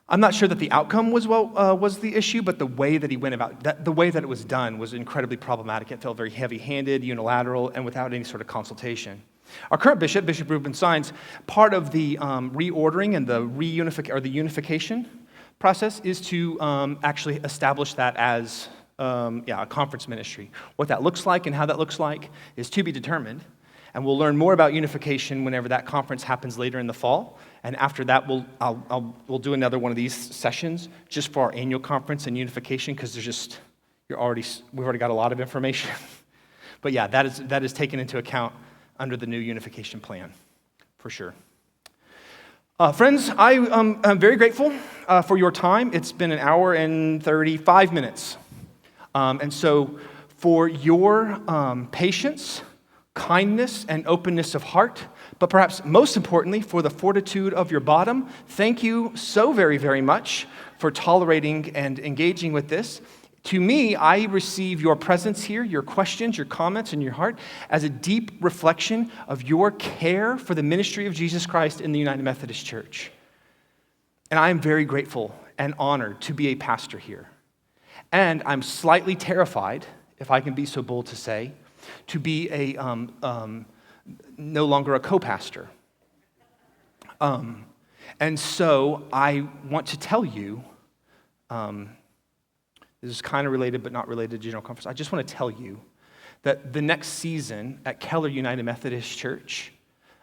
A: I'm not sure that the outcome was the issue, but the way that he went about that, the way that it was done was incredibly problematic. It felt very heavy-handed, unilateral, and without any sort of consultation. Our current bishop, Bishop Reuben Sines, part of the reordering and the unification process is to actually establish that as a conference ministry. What that looks like and how that looks like is to be determined. And we'll learn more about unification whenever that conference happens later in the fall. And after that, we'll do another one of these sessions just for our annual conference and unification, because we've already got a lot of information. But yeah, that is taken into account under the new unification plan, for sure. Friends, I'm very grateful for your time. It's been 1 hour and 35 minutes. And so for your patience, kindness, and openness of heart, but perhaps most importantly, for the fortitude of your bottom, thank you so very, very much for tolerating and engaging with this. To me, I receive your presence here, your questions, your comments, and your heart as a deep reflection of your care for the ministry of Jesus Christ in the United Methodist Church. And I am very grateful and honored to be a pastor here. And I'm slightly terrified, if I can be so bold to say, to be no longer a co-pastor. And so I want to tell you, this is kind of related but not related to General Conference. I just want to tell you that the next season at Keller United Methodist Church,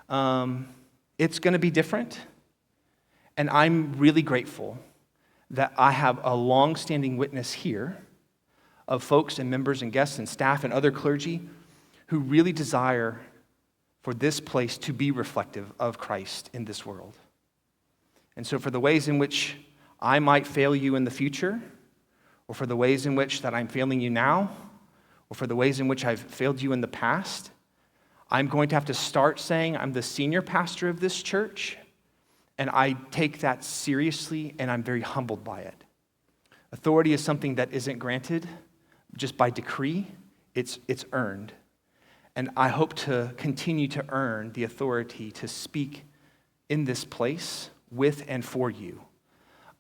A: it's going to be different. And I'm really grateful that I have a long-standing witness here of folks and members and guests and staff and other clergy who really desire for this place to be reflective of Christ in this world. And so for the ways in which I might fail you in the future, or for the ways in which that I'm failing you now, or for the ways in which I've failed you in the past, I'm going to have to start saying I'm the senior pastor of this church, and I take that seriously, and I'm very humbled by it. Authority is something that isn't granted just by decree, it's earned. And I hope to continue to earn the authority to speak in this place with and for you.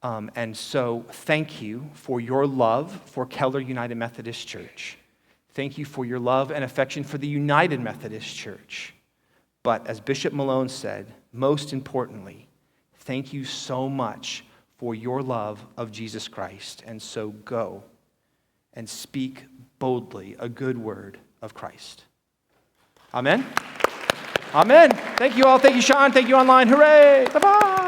A: And so thank you for your love for Keller United Methodist Church. Thank you for your love and affection for the United Methodist Church. But as Bishop Malone said, most importantly, thank you so much for your love of Jesus Christ. And so go and speak boldly a good word of Christ. Amen? Amen. Thank you all. Thank you, Sean. Thank you online. Hooray. Bye-bye.